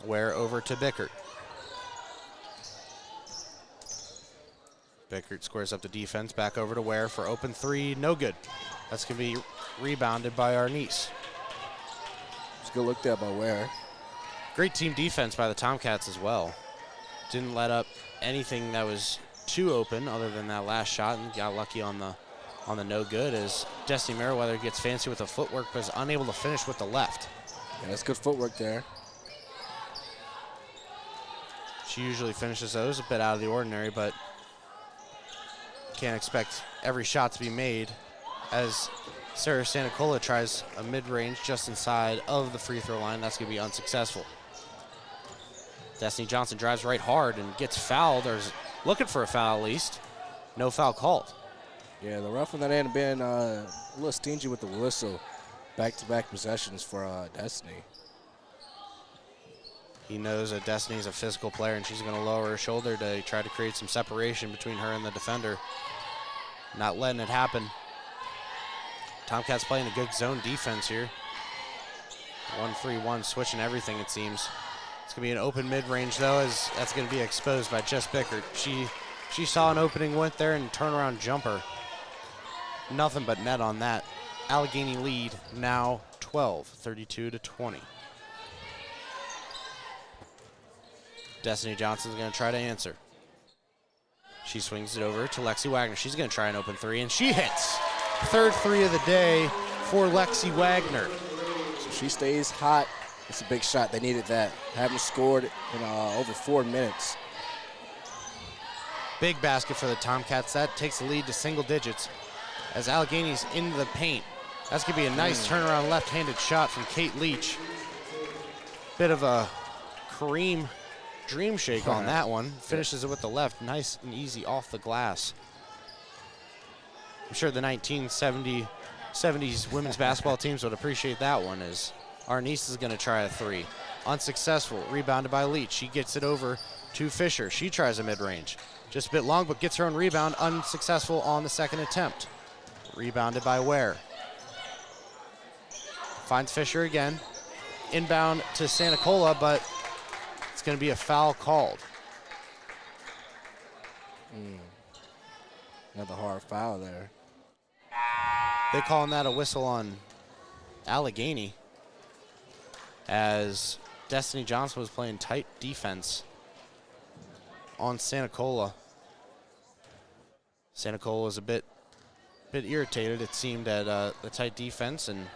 Ware over to Bickert. Bickert squares up the defense, back over to Ware for open 3, no good. That's going to be rebounded by Arnese. It's a good look there by Ware. Great team defense by the Tomcats as well. Didn't let up anything that was too open other than that last shot, and got lucky on the no good as Destiny Merriweather gets fancy with the footwork but is unable to finish with the left. Yeah, that's good footwork there. She usually finishes those a bit out of the ordinary, but can't expect every shot to be made as Sarah Santacola tries a mid-range just inside of the free throw line. That's going to be unsuccessful. Destiny Johnson drives right hard and gets fouled, or is looking for a foul at least. No foul called. Yeah, the ref on that end been a little stingy with the whistle. Back-to-back possessions for Destiny. He knows that Destiny's a physical player, and she's going to lower her shoulder to try to create some separation between her and the defender. Not letting it happen. Tomcats playing a good zone defense here. 1-3-1, switching everything, it seems. It's going to be an open mid-range, though, as that's going to be exposed by Jess Bickert. She saw an opening, went there, and turnaround jumper. Nothing but net on that. Allegheny lead now 12, 32-20. Destiny Johnson's going to try to answer. She swings it over to Lexi Wagner. She's going to try an open three, and she hits. Third three of the day for Lexi Wagner. So she stays hot. It's a big shot. They needed that. Haven't scored in over 4 minutes. Big basket for the Tomcats. That takes the lead to single digits as Allegheny's into the paint. That's going to be a nice turnaround left-handed shot from Kate Leach. Bit of a Kareem dream shake on that one. Finishes it with the left. Nice and easy off the glass. I'm sure the 1970s women's basketball teams would appreciate that one, as Arnice is going to try a three. Unsuccessful. Rebounded by Leach. She gets it over to Fisher. She tries a mid-range. Just a bit long, but gets her own rebound. Unsuccessful on the second attempt. Rebounded by Ware. Finds Fisher again. Inbound to Santa Cola, but it's going to be a foul called. Another hard foul there. They calling that a whistle on Allegheny, as Destiny Johnson was playing tight defense on Santa Cola. Santa Cola was a bit irritated, it seemed, at the tight defense and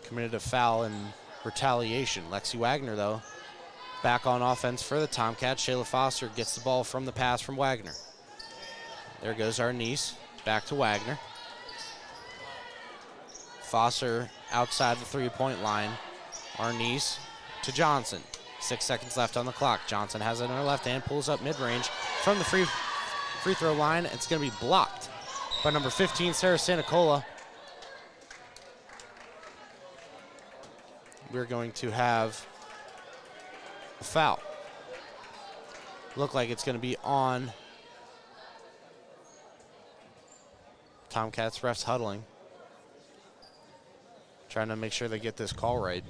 committed a foul in retaliation. Lexi Wagner, though, back on offense for the Tomcats. Shayla Foster gets the ball from the pass from Wagner. There goes our niece. Back to Wagner. Foster outside the three-point line. Our niece to Johnson. 6 seconds left on the clock. Johnson has it in her left hand, pulls up mid-range from the free throw line. It's going to be blocked by number 15, Sarah Santacola. We're going to have a foul. Look like it's going to be on Tomcats. Refs huddling, trying to make sure they get this call right.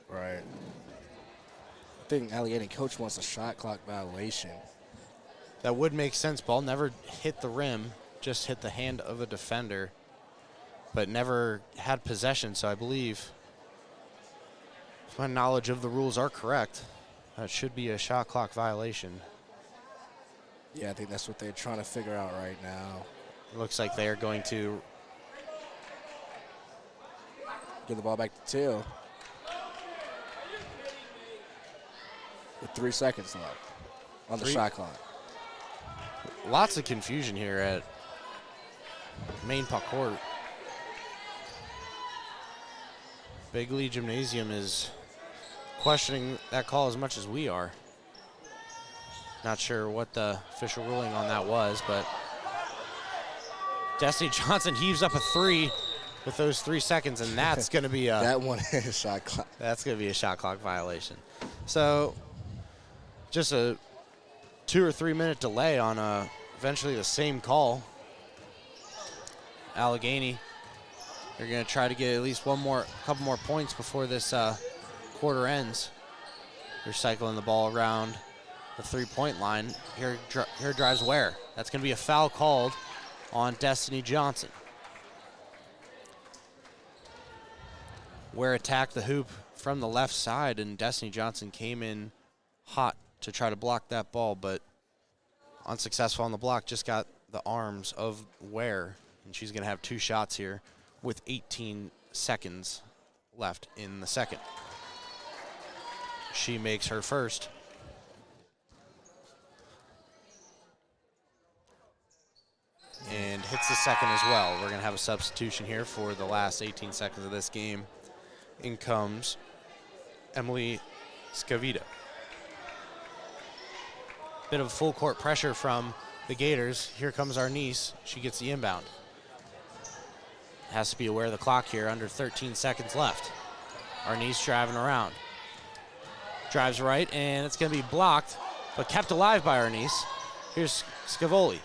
Right. I think Allegheny coach wants a shot clock violation. That would make sense. Ball never hit the rim, just hit the hand of a defender, but never had possession. So I believe, if my knowledge of the rules are correct, that should be a shot clock violation. Yeah, I think that's what they're trying to figure out right now. Looks like they are going to give the ball back to Thiel. With 3 seconds left on the shot clock. Lots of confusion here at main puck court. Big League Gymnasium is questioning that call as much as we are. Not sure what the official ruling on that was, but Destiny Johnson heaves up a three with those 3 seconds, and that's going to be a that one is a shot clock. That's going to be a shot clock violation. So just a 2 or 3 minute delay on eventually the same call. Allegheny, they're going to try to get at least couple more points before this quarter ends. They're cycling the ball around the 3-point line. Here drives Ware. That's going to be a foul called on Destiny Johnson. Ware attacked the hoop from the left side, and Destiny Johnson came in hot to try to block that ball, but unsuccessful on the block. Just got the arms of Ware, and she's going to have 2 shots here with 18 seconds left in the second. She makes her first. And hits the second as well. We're going to have a substitution here for the last 18 seconds of this game. In comes Emily Scavita. Bit of full court pressure from the Gators. Here comes our niece. She gets the inbound. Has to be aware of the clock here, under 13 seconds left. Our niece driving around. Drives right, and it's going to be blocked, but kept alive by our niece. Here's Scavoli.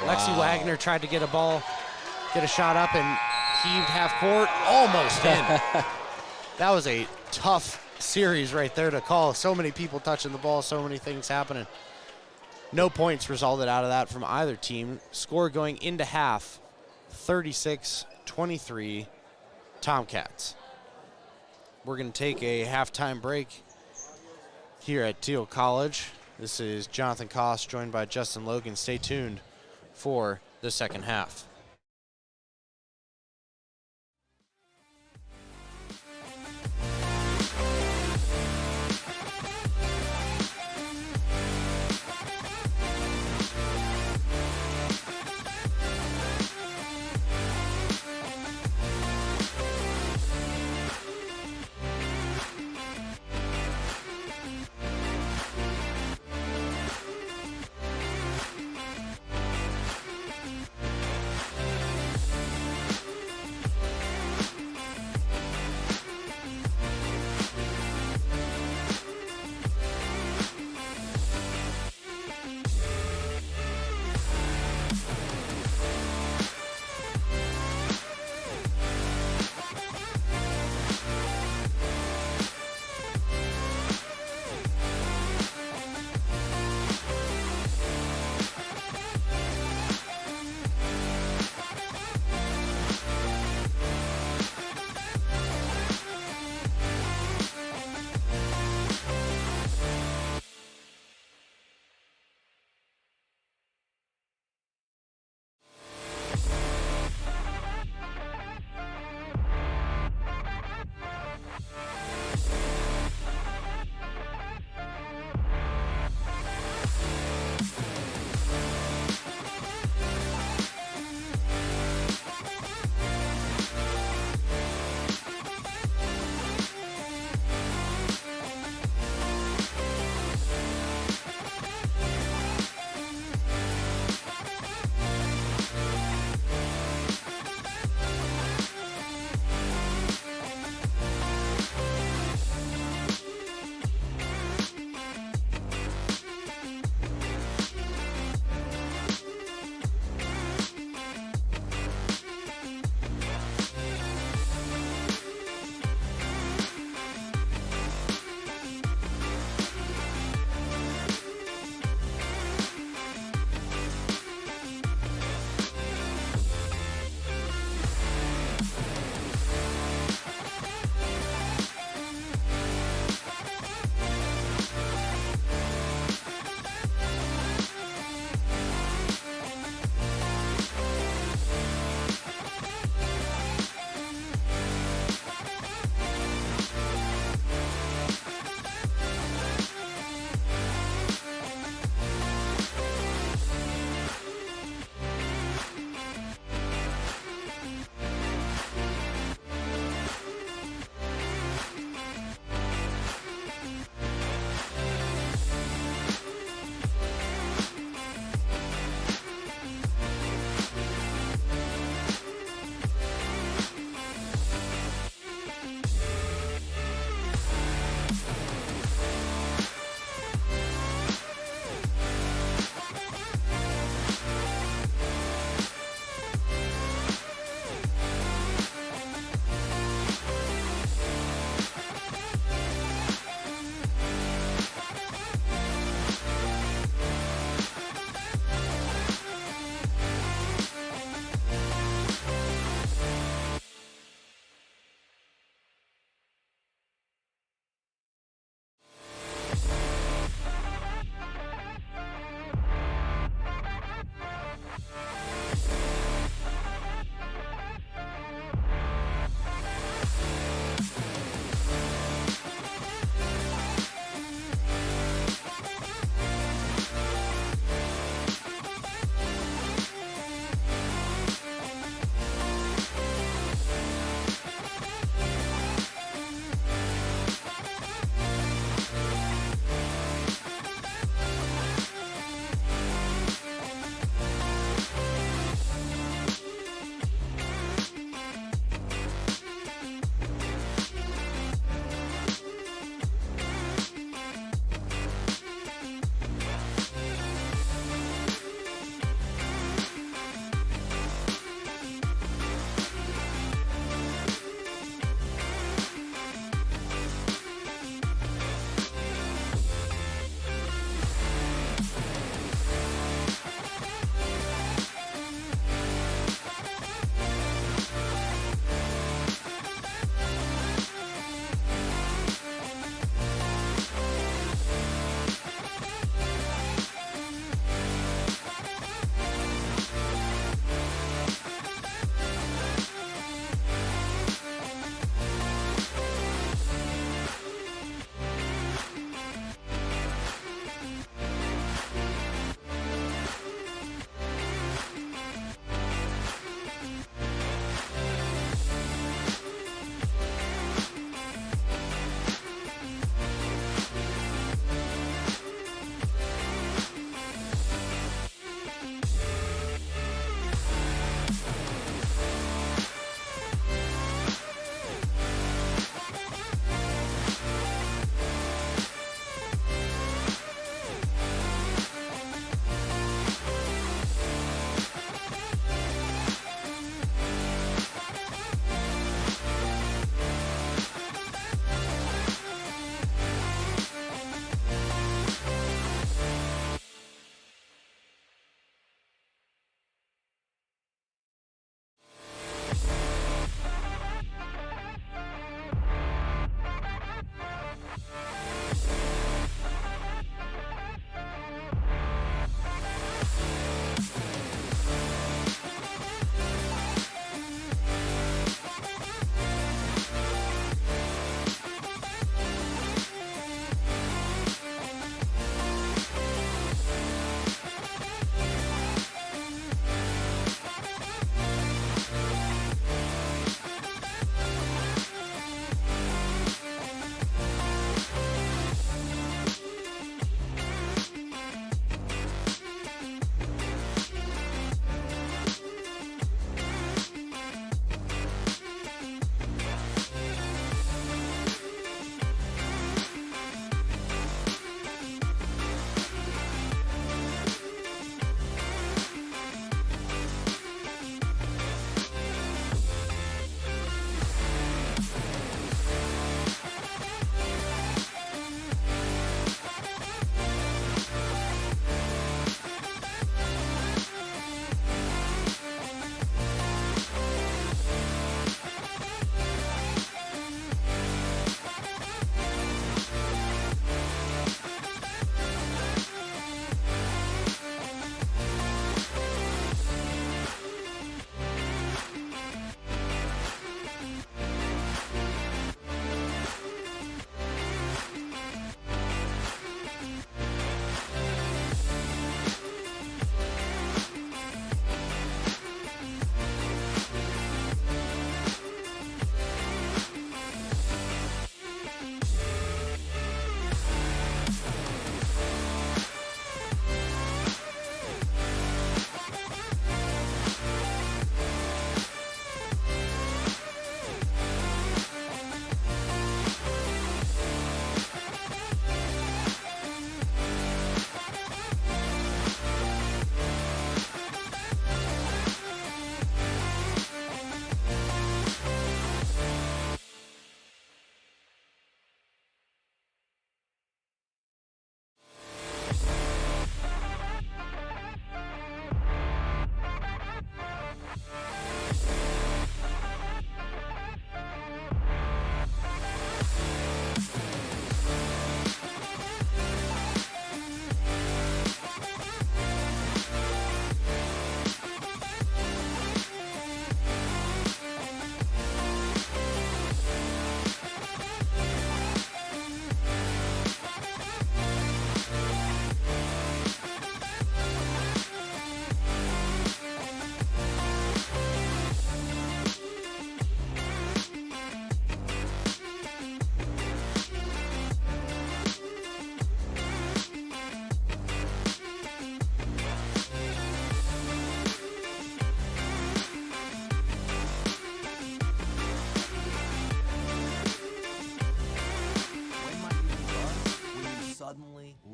Wow. Lexi Wagner tried to get a shot up, and heaved half court, almost in. That was a tough series right there to call. So many people touching the ball, so many things happening. No points resulted out of that from either team. Score going into half, 36-23 Tomcats. We're going to take a halftime break here at Thiel College. This is Jonathan Koss joined by Justin Logan. Stay tuned for the second half.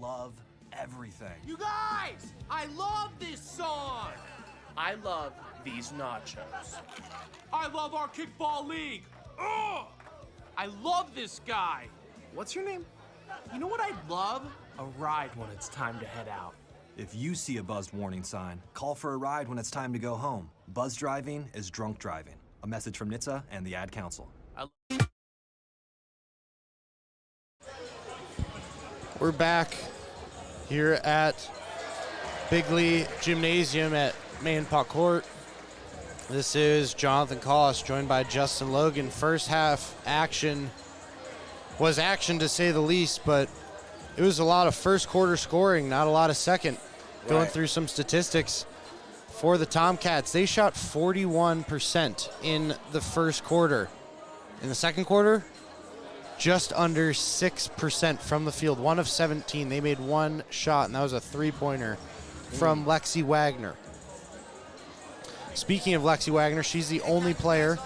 love everything. You guys, I love this song. I love these nachos. I love our kickball league. Ugh! I love this guy. What's your name? You know what I'd love? A ride when it's time to head out. If you see a buzzed warning sign, call for a ride when it's time to go home. Buzz driving is drunk driving. A message from NHTSA and the Ad Council. We're back here at Bigley Gymnasium at Main PAC Court. This is Jonathan Koss, joined by Justin Logan. First half action was action to say the least, but it was a lot of first quarter scoring, not a lot of second. Going through some statistics for the Tomcats, they shot 41% in the first quarter. In the second quarter, just under 6% from the field, 1 of 17. They made one shot, and that was a three-pointer from Lexi Wagner. Speaking of Lexi Wagner, she's the only player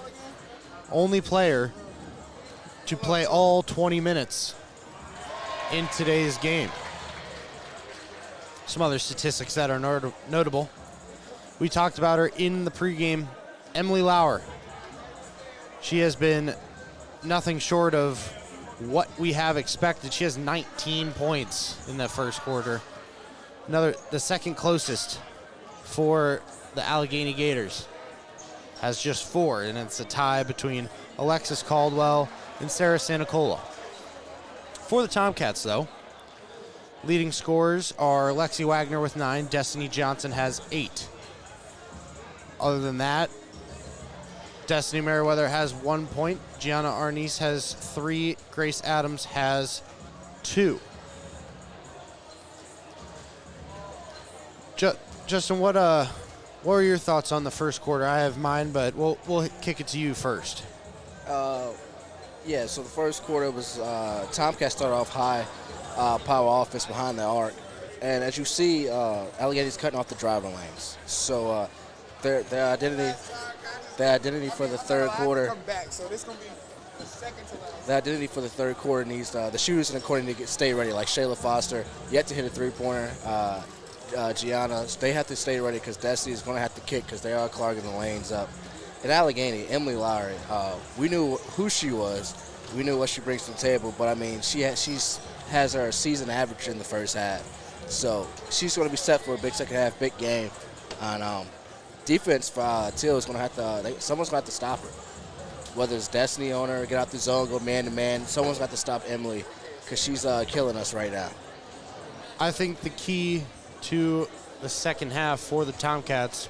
to play all 20 minutes in today's game. Some other statistics that are notable. We talked about her in the pregame. Emily Lauer. She has been nothing short of what we have expected. She has 19 points in the first quarter. The second closest for the Allegheny Gators has just 4, and it's a tie between Alexis Caldwell and Sarah Santacola. For the Tomcats, though, leading scorers are Lexi Wagner with 9, Destiny Johnson has 8. Other than that, Destiny Merriweather has 1 point, Gianna Arnice has 3, Grace Adams has 2. Justin, what were your thoughts on the first quarter? I have mine, but we'll kick it to you first. Yeah, so the first quarter was Tomcats started off high power offense behind the arc. And as you see, Allegheny's cutting off the driving lanes. So their identity for the third quarter. The identity for the third quarter needs the shooters in the corner need to stay ready, like Shayla Foster, yet to hit a three-pointer. Gianna, they have to stay ready because Destiny is going to have to kick because they are clogging the lanes up. In Allegheny, Emily Lowry, we knew who she was. We knew what she brings to the table, but, I mean, she has her season average in the first half. So she's going to be set for a big second half, big game. And defense for Thiel is going to have to someone's going to have to stop her. Whether it's Destiny on her, get out the zone, go man-to-man, someone's got to stop Emily because she's killing us right now. I think the key to the second half for the Tomcats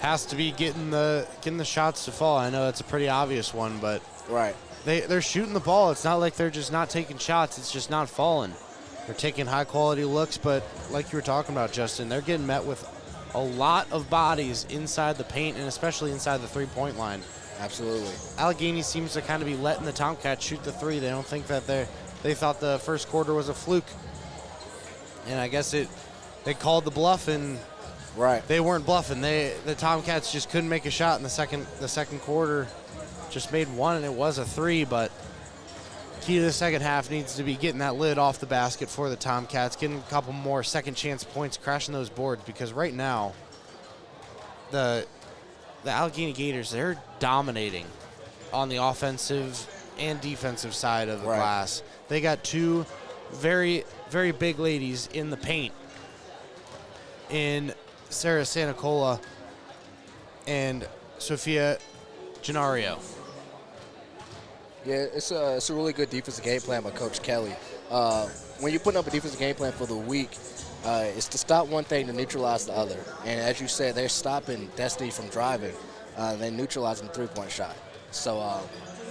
has to be getting the shots to fall. I know it's a pretty obvious one, but they're shooting the ball. It's not like they're just not taking shots. It's just not falling. They're taking high-quality looks, but like you were talking about, Justin, they're getting met with a lot of bodies inside the paint and especially inside the three-point line. Absolutely. Allegheny seems to kind of be letting the Tomcats shoot the three. They don't think that they thought the first quarter was a fluke. And I guess they called the bluff, and they weren't bluffing. The Tomcats just couldn't make a shot in the second quarter. Just made one, and it was a 3. But key to the second half needs to be getting that lid off the basket for the Tomcats, getting a couple more second chance points, crashing those boards. Because right now, the Allegheny Gators, they're dominating on the offensive and defensive side of the glass. They got 2 very, very big ladies in the paint in Sarah Santacola and Sophia Gennario. Yeah, it's a really good defensive game plan by Coach Kelly. When you're putting up a defensive game plan for the week, it's to stop one thing to neutralize the other. And as you said, they're stopping Destiny from driving. They're neutralizing the three-point shot. So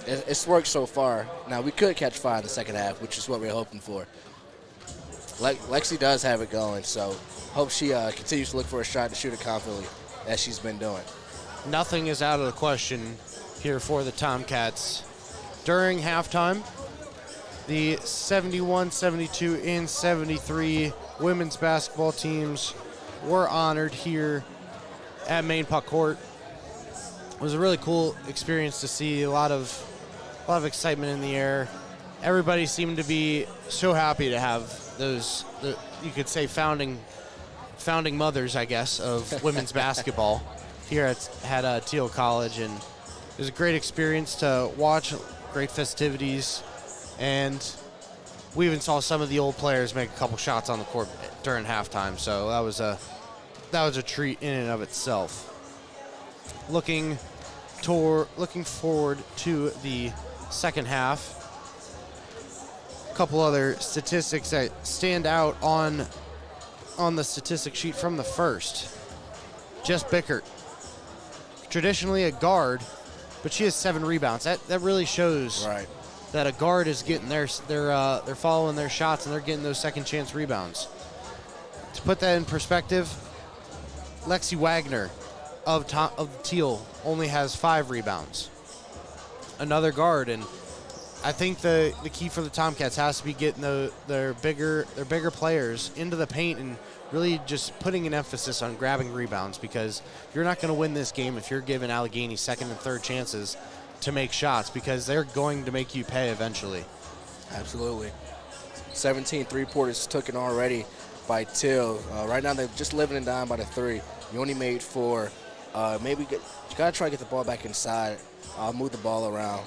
it's worked so far. Now, we could catch fire in the second half, which is what we're hoping for. Lexi does have it going, so hope she continues to look for a shot to shoot it confidently, as she's been doing. Nothing is out of the question here for the Tomcats. During halftime, the 71, 72, and 73 women's basketball teams were honored here at Main PAC Court. It was a really cool experience to see a lot of excitement in the air. everybody seemed to be so happy to have those, you could say, founding mothers, I guess, of women's basketball here at Thiel College, and it was a great experience to watch, great festivities, and we even saw some of the old players make a couple shots on the court during halftime, so that was a treat in and of itself. Looking forward to the second half. A couple other statistics that stand out on the statistic sheet from the first. Jess Bickert, traditionally a guard, but she has 7 rebounds. That really shows that a guard is getting they're following their shots and they're getting those second chance rebounds. To put that in perspective, Lexi Wagner of Thiel only has 5 rebounds. Another guard, and I think the key for the Tomcats has to be getting their bigger players into the paint and really just putting an emphasis on grabbing rebounds, because you're not going to win this game if you're giving Allegheny second and third chances to make shots, because they're going to make you pay eventually. Absolutely. 17 three-pointers taken already by Thiel. Right now they're just living and dying by the 3. You only made 4. You got to try to get the ball back inside, move the ball around,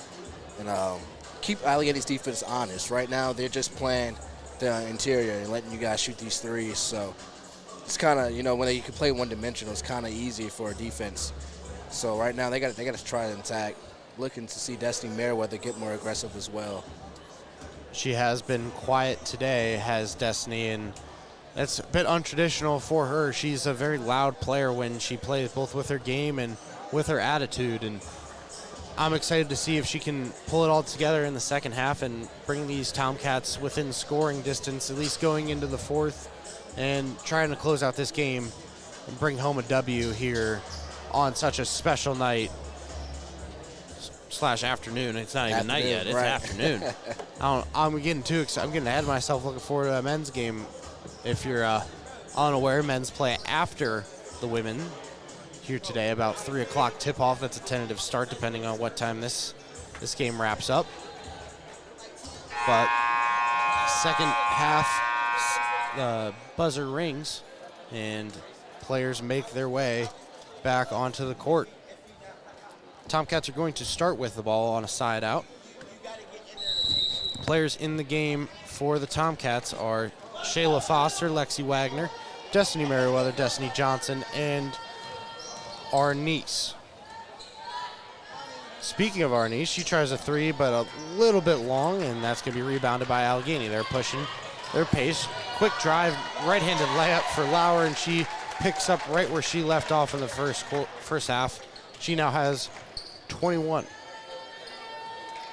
and keep Allegheny's defense honest. Right now they're just playing the interior and letting you guys shoot these threes. So it's kind of, when you can play one-dimensional, it's kind of easy for a defense. So right now they got to try to attack. Looking to see Destiny Merriweather get more aggressive as well. She has been quiet today, has Destiny, and that's a bit untraditional for her. She's a very loud player when she plays, both with her game and with her attitude, and I'm excited to see if she can pull it all together in the second half and bring these Tomcats within scoring distance, at least going into the fourth, and trying to close out this game and bring home a W here on such a special night / afternoon. It's not even night yet. It's afternoon. I'm getting too excited. I'm getting ahead of myself, looking forward to a men's game. If you're unaware, men's play after the women here today, about 3 o'clock tip-off. That's a tentative start depending on what time this game wraps up. But second half, the buzzer rings and players make their way back onto the court. Tomcats are going to start with the ball on a side out. Players in the game for the Tomcats are Shayla Foster, Lexi Wagner, Destiny Merriweather, Destiny Johnson, and Arnice. Speaking of Arnice, she tries a 3, but a little bit long, and that's going to be rebounded by Allegheny. They're pushing their pace. Quick drive, right-handed layup for Lauer, and she picks up right where she left off in the first half. She now has 21.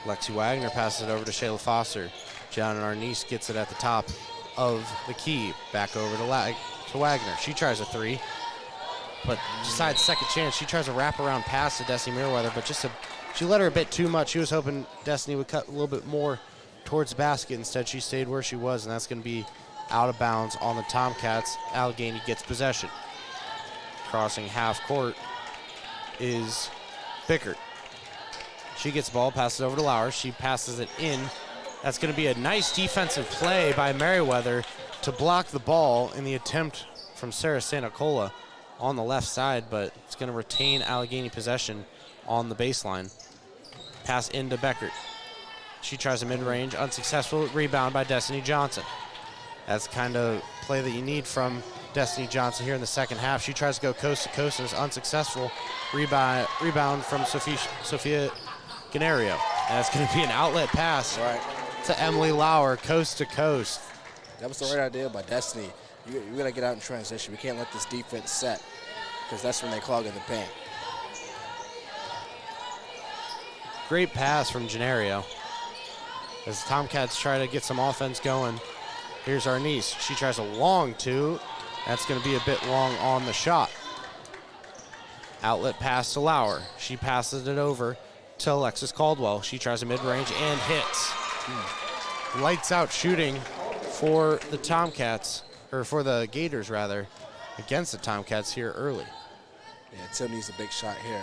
Lexi Wagner passes it over to Shayla Foster. John and Arnice gets it at the top of the key. Back over to Wagner. She tries a 3, but decides second chance. She tries a wraparound pass to Destiny Merriweather, but she let her a bit too much. She was hoping Destiny would cut a little bit more towards the basket. Instead, she stayed where she was, and that's going to be out of bounds on the Tomcats. Allegheny gets possession. Crossing half court is Bickert. She gets the ball, passes over to Lauer. She passes it in. That's going to be a nice defensive play by Merriweather to block the ball in the attempt from Sarah Santacola on the left side, but it's going to retain Allegheny possession on the baseline. Pass into Bickert. She tries a mid-range, unsuccessful. Rebound by Destiny Johnson. That's the kind of play that you need from Destiny Johnson here in the second half. She tries to go coast to coast and is unsuccessful. Rebound from Sophia Ganario. And that's going to be an outlet pass to Emily Lauer, coast to coast. That was the right idea by Destiny. You got to get out in transition. We can't let this defense set, because that's when they clog in the paint. Great pass from Ganario as the Tomcats try to get some offense going. Here's Arnice. She tries a long 2. That's going to be a bit long on the shot. Outlet pass to Lauer. She passes it over to Alexis Caldwell. She tries a mid-range and hits. Lights out shooting for the Tomcats, or for the Gators rather, against the Tomcats here early. Yeah, Tim needs a big shot here.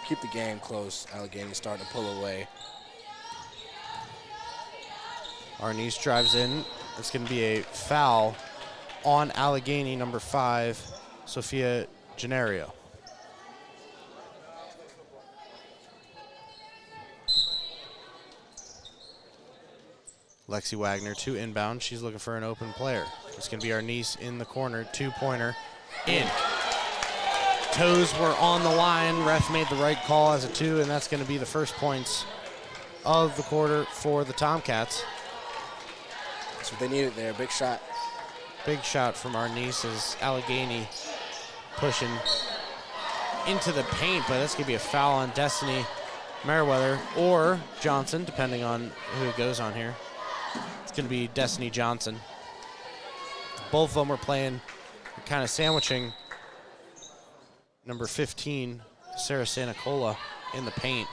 Keep the game close. Allegheny starting to pull away. Arnice drives in. It's going to be a foul on Allegheny, number 5, Sophia Gennario. Lexi Wagner to inbound. She's looking for an open player. It's going to be Arnice in the corner. 2-pointer in. Toes were on the line. Ref made the right call as a 2, and that's going to be the first points of the quarter for the Tomcats. That's what they needed there. Big shot. Big shot from Arnice as Allegheny pushing into the paint, but that's going to be a foul on Destiny Merriweather or Johnson, depending on who it goes on here. It's going to be Destiny Johnson. Both of them are playing, kind of sandwiching number 15, Sarah Santacola, in the paint.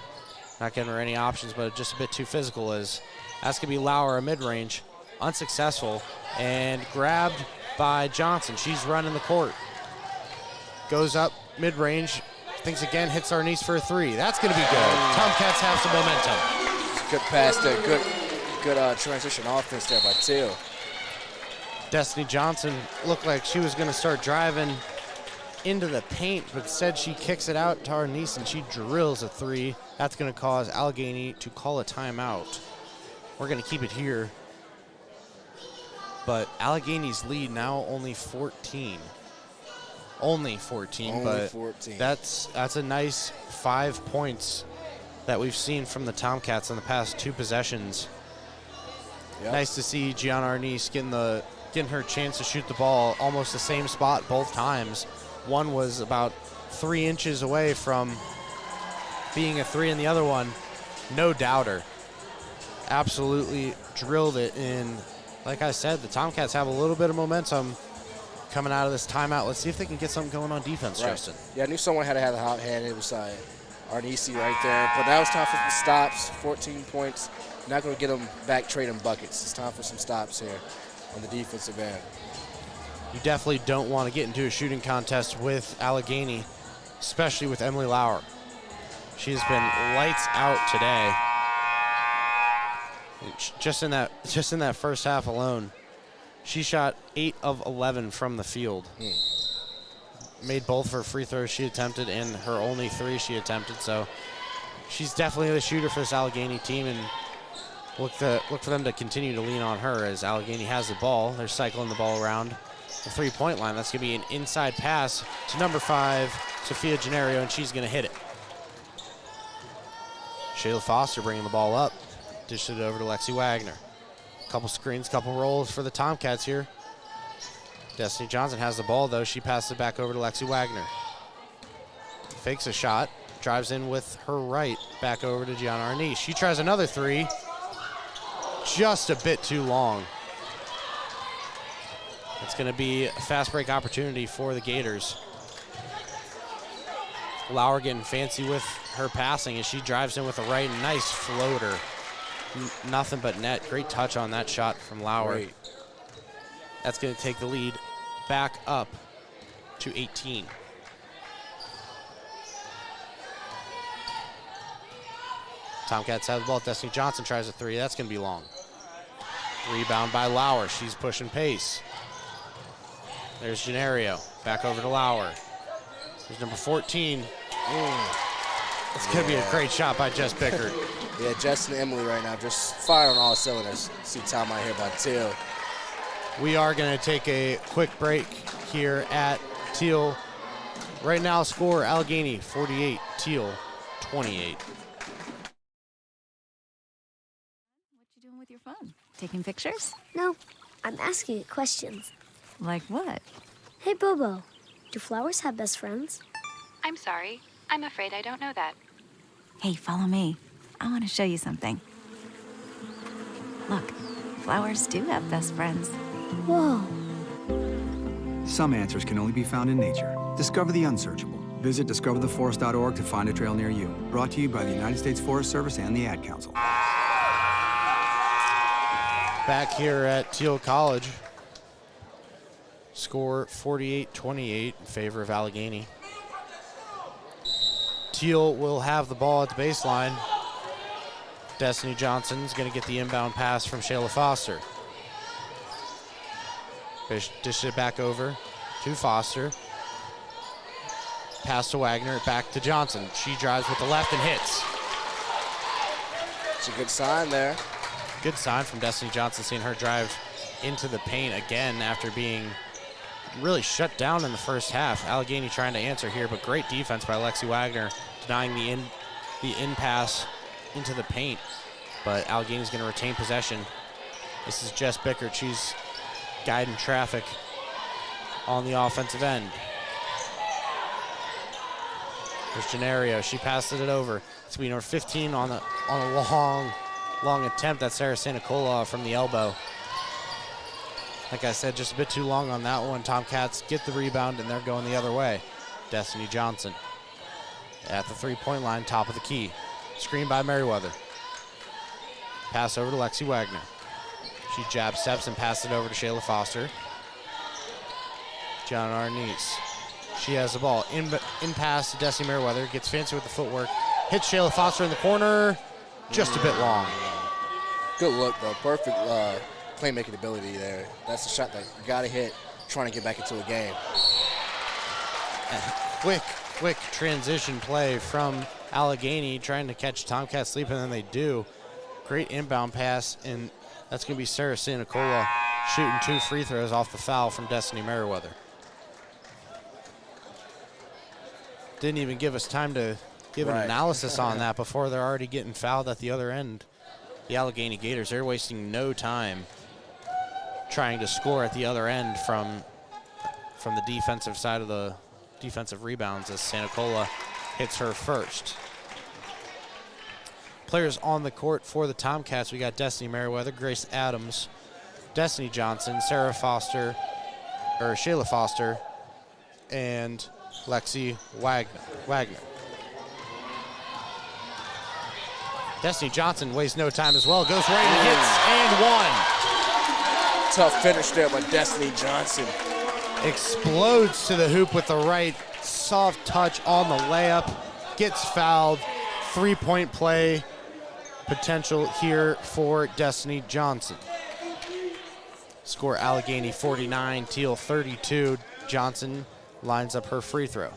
Not giving her any options, but just a bit too physical. As that's going to be Lauer, a mid-range, unsuccessful, and grabbed by Johnson. She's running the court. Goes up mid-range, thinks again, hits Arnice for a 3. That's going to be good. Tomcats have some momentum. Good pass there. Good transition offense there by Thiel. Destiny Johnson looked like she was going to start driving into the paint, but instead she kicks it out to Arnice and she drills a 3. That's going to cause Allegheny to call a timeout. We're going to keep it here. But Allegheny's lead now only 14. Only 14, but 14. That's a nice 5 points that we've seen from the Tomcats in the past 2 possessions. Yep. Nice to see Gianna Arnice getting her chance to shoot the ball almost the same spot both times. One was about 3 inches away from being a 3, and the other one, no doubter. Absolutely drilled it in. Like I said, the Tomcats have a little bit of momentum coming out of this timeout. Let's see if they can get something going on defense, right. Justin. Yeah, I knew someone had to have the hot hand. It was Arnice right there. But now it's time for some stops. 14 points. Not going to get them back trading buckets. It's time for some stops here on the defensive end. You definitely don't want to get into a shooting contest with Allegheny, especially with Emily Lauer. She's been lights out today. Just in that first half alone, she shot 8 of 11 from the field. Made both of her free throws she attempted and her only 3 she attempted. So she's definitely the shooter for this Allegheny team, and look for them to continue to lean on her as Allegheny has the ball. They're cycling the ball around the 3-point line. That's going to be an inside pass to number 5, Sophia Gennario, and she's going to hit it. Shayla Foster bringing the ball up. Dished it over to Lexi Wagner. Couple screens, couple rolls for the Tomcats here. Destiny Johnson has the ball, though. She passes it back over to Lexi Wagner. Fakes a shot, drives in with her right, back over to Gianna Arnice. She tries another 3. Just a bit too long. It's going to be a fast break opportunity for the Gators. Lauer getting fancy with her passing as she drives in with a right. Nice floater. Nothing but net. Great touch on that shot from Lauer. Great. That's going to take the lead back up to 18. Tomcats have the ball. Destiny Johnson tries a 3. That's going to be long. Rebound by Lauer. She's pushing pace. There's Gennario. Back over to Lauer. There's number 14. It's going to be a great shot by Jess Bickert. Yeah, Jess and Emily right now just firing on all cylinders. See time out here by Thiel. We are going to take a quick break here at Thiel. Right now, score Allegheny 48, Thiel 28. What you doing with your phone? Taking pictures? No, I'm asking it questions. Like what? Hey, Bobo, do flowers have best friends? I'm sorry. I'm afraid I don't know that. Hey, follow me. I want to show you something. Look, flowers do have best friends. Whoa. Some answers can only be found in nature. Discover the unsearchable. Visit discovertheforest.org to find a trail near you. Brought to you by the United States Forest Service and the Ad Council. Back here at Thiel College. Score 48-28 in favor of Allegheny. Thiel will have the ball at the baseline. Destiny Johnson's going to get the inbound pass from Shayla Foster. Dish it back over to Foster. Pass to Wagner, back to Johnson. She drives with the left and hits. It's a good sign there. Good sign from Destiny Johnson, seeing her drive into the paint again after being really shut down in the first half. Allegheny trying to answer here, but great defense by Lexi Wagner, denying the in pass into the paint. But Allegheny's going to retain possession. This is Jess Bickert. She's guiding traffic on the offensive end. There's Genario. She passes it over. It's going to be number 15 on a long attempt. That's Sarah Santacola from the elbow. Like I said, just a bit too long on that one. Tomcats get the rebound, and they're going the other way. Destiny Johnson at the three-point line, top of the key. Screen by Merriweather. Pass over to Lexi Wagner. She jab steps and passes it over to Shayla Foster. John Arnice. She has the ball. In pass to Destiny Merriweather. Gets fancy with the footwork. Hits Shayla Foster in the corner. Just a bit long. Good look, though. Perfect playmaking ability there. That's a shot that you got to hit trying to get back into a game. Quick transition play from Allegheny, trying to catch Tomcats sleeping, and they do. Great inbound pass, and that's going to be Sarah Santacola shooting 2 free throws off the foul from Destiny Merriweather. Didn't even give us time to give an analysis on that before they're already getting fouled at the other end. The Allegheny Gators, they're wasting no time trying to score at the other end from the defensive side of the defensive rebounds as Santacola hits her first. Players on the court for the Tomcats, we got Destiny Merriweather, Grace Adams, Destiny Johnson, Shayla Foster, and Lexi Wagner. Destiny Johnson wastes no time as well. Goes right and hits and one. Tough finish there by Destiny Johnson. Explodes to the hoop with the right. Soft touch on the layup. Gets fouled. 3-point play potential here for Destiny Johnson. Score Allegheny 49, Thiel 32. Johnson lines up her free throw.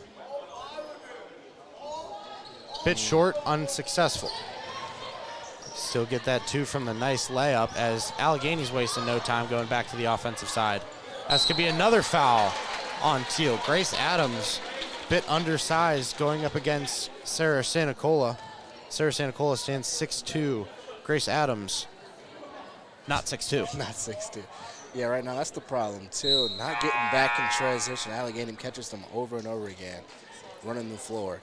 Bit short, unsuccessful. Still get that 2 from the nice layup as Allegheny's wasting no time going back to the offensive side. That's going to be another foul on Thiel. Grace Adams, bit undersized, going up against Sarah Santacola. Sarah Santacola stands 6'2". Grace Adams, not 6'2". Not 6'2". Yeah, right now that's the problem, too. Not getting back in transition. Allegheny catches them over and over again, running the floor.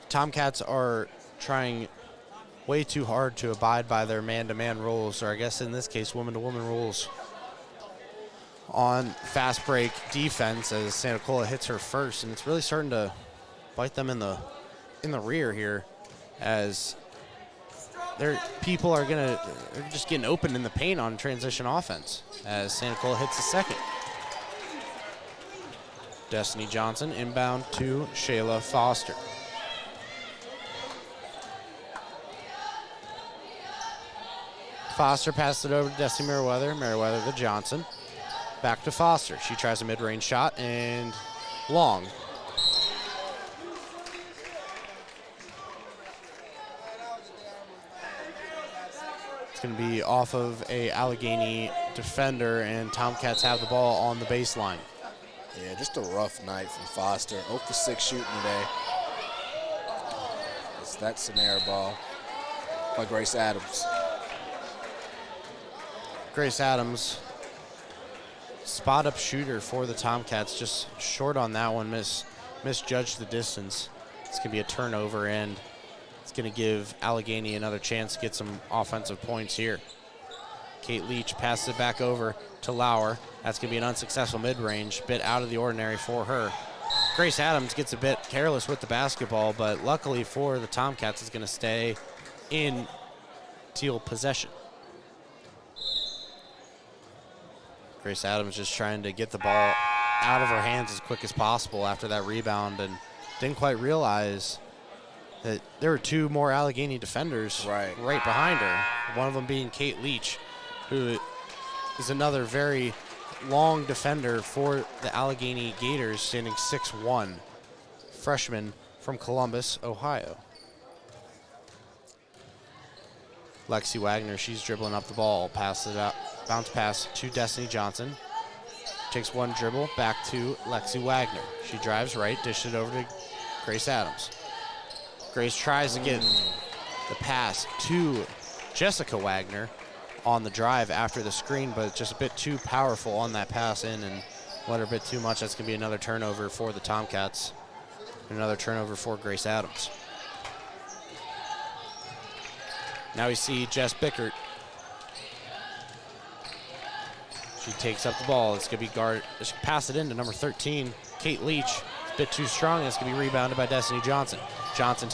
Tomcats are trying way too hard to abide by their man-to-man rules, or I guess in this case, woman-to-woman rules on fast break defense as Santacola hits her first, and it's really starting to bite them in the rear here as people are they're just getting open in the paint on transition offense as Santacola hits the second. Destiny Johnson inbound to Shayla Foster. Foster passes it over to Destiny Merriweather. Merriweather to Johnson. Back to Foster. She tries a mid-range shot and long. It's going to be off of a Allegheny defender, and Tomcats have the ball on the baseline. Yeah, just a rough night from Foster. 0 for 6 shooting today. That's an air ball by Grace Adams. Grace Adams, spot-up shooter for the Tomcats, just short on that one, misjudged the distance. It's going to be a turnover, and it's going to give Allegheny another chance to get some offensive points here. Kate Leach passes it back over to Lauer. That's going to be an unsuccessful mid-range, bit out of the ordinary for her. Grace Adams gets a bit careless with the basketball, but luckily for the Tomcats, it's going to stay in Thiel possession. Grace Adams just trying to get the ball out of her hands as quick as possible after that rebound, and didn't quite realize that there were 2 more Allegheny defenders right behind her. One of them being Kate Leach, who is another very long defender for the Allegheny Gators, standing 6'1", freshman from Columbus, Ohio. Lexi Wagner, she's dribbling up the ball, passes it out, bounce pass to Destiny Johnson. Takes one dribble, back to Lexi Wagner. She drives right, dishes it over to Grace Adams. Grace tries to get the pass to Jessica Wagner on the drive after the screen, but just a bit too powerful on that pass in and let her a bit too much. That's going to be another turnover for the Tomcats. Another turnover for Grace Adams. Now we see Jess Bickert. She takes up the ball. It's going to be guarded. She pass it in to number 13, Kate Leach. It's a bit too strong. It's going to be rebounded by Destiny Johnson. Johnson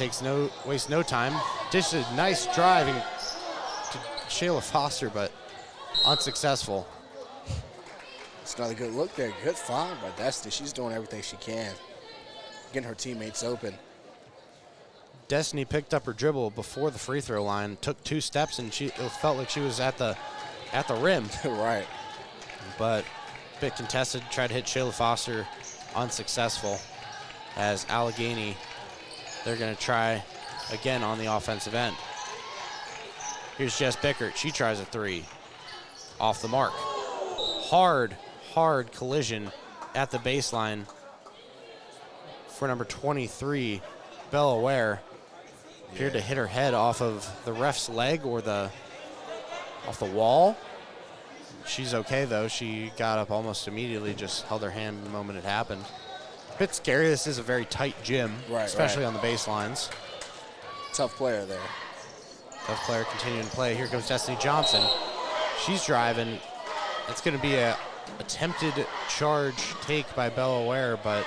wastes no time. Dishes a nice driving to Shayla Foster, but unsuccessful. It's another good look there. Good find by Destiny. She's doing everything she can, getting her teammates open. Destiny picked up her dribble before the free throw line, took 2 steps, and it felt like she was at the rim. Right. But a bit contested, tried to hit Shayla Foster, unsuccessful. As Allegheny, they're going to try again on the offensive end. Here's Jess Bickert. She tries a 3. Off the mark. Hard collision at the baseline for number 23, Bella Ware. Appeared to hit her head off of the ref's leg or off the wall. She's okay, though. She got up almost immediately, just held her hand the moment it happened. A bit scary. This is a very tight gym, especially on the baselines. Tough player there. Tough player continuing to play. Here comes Destiny Johnson. She's driving. It's going to be a attempted charge take by Bella Ware, but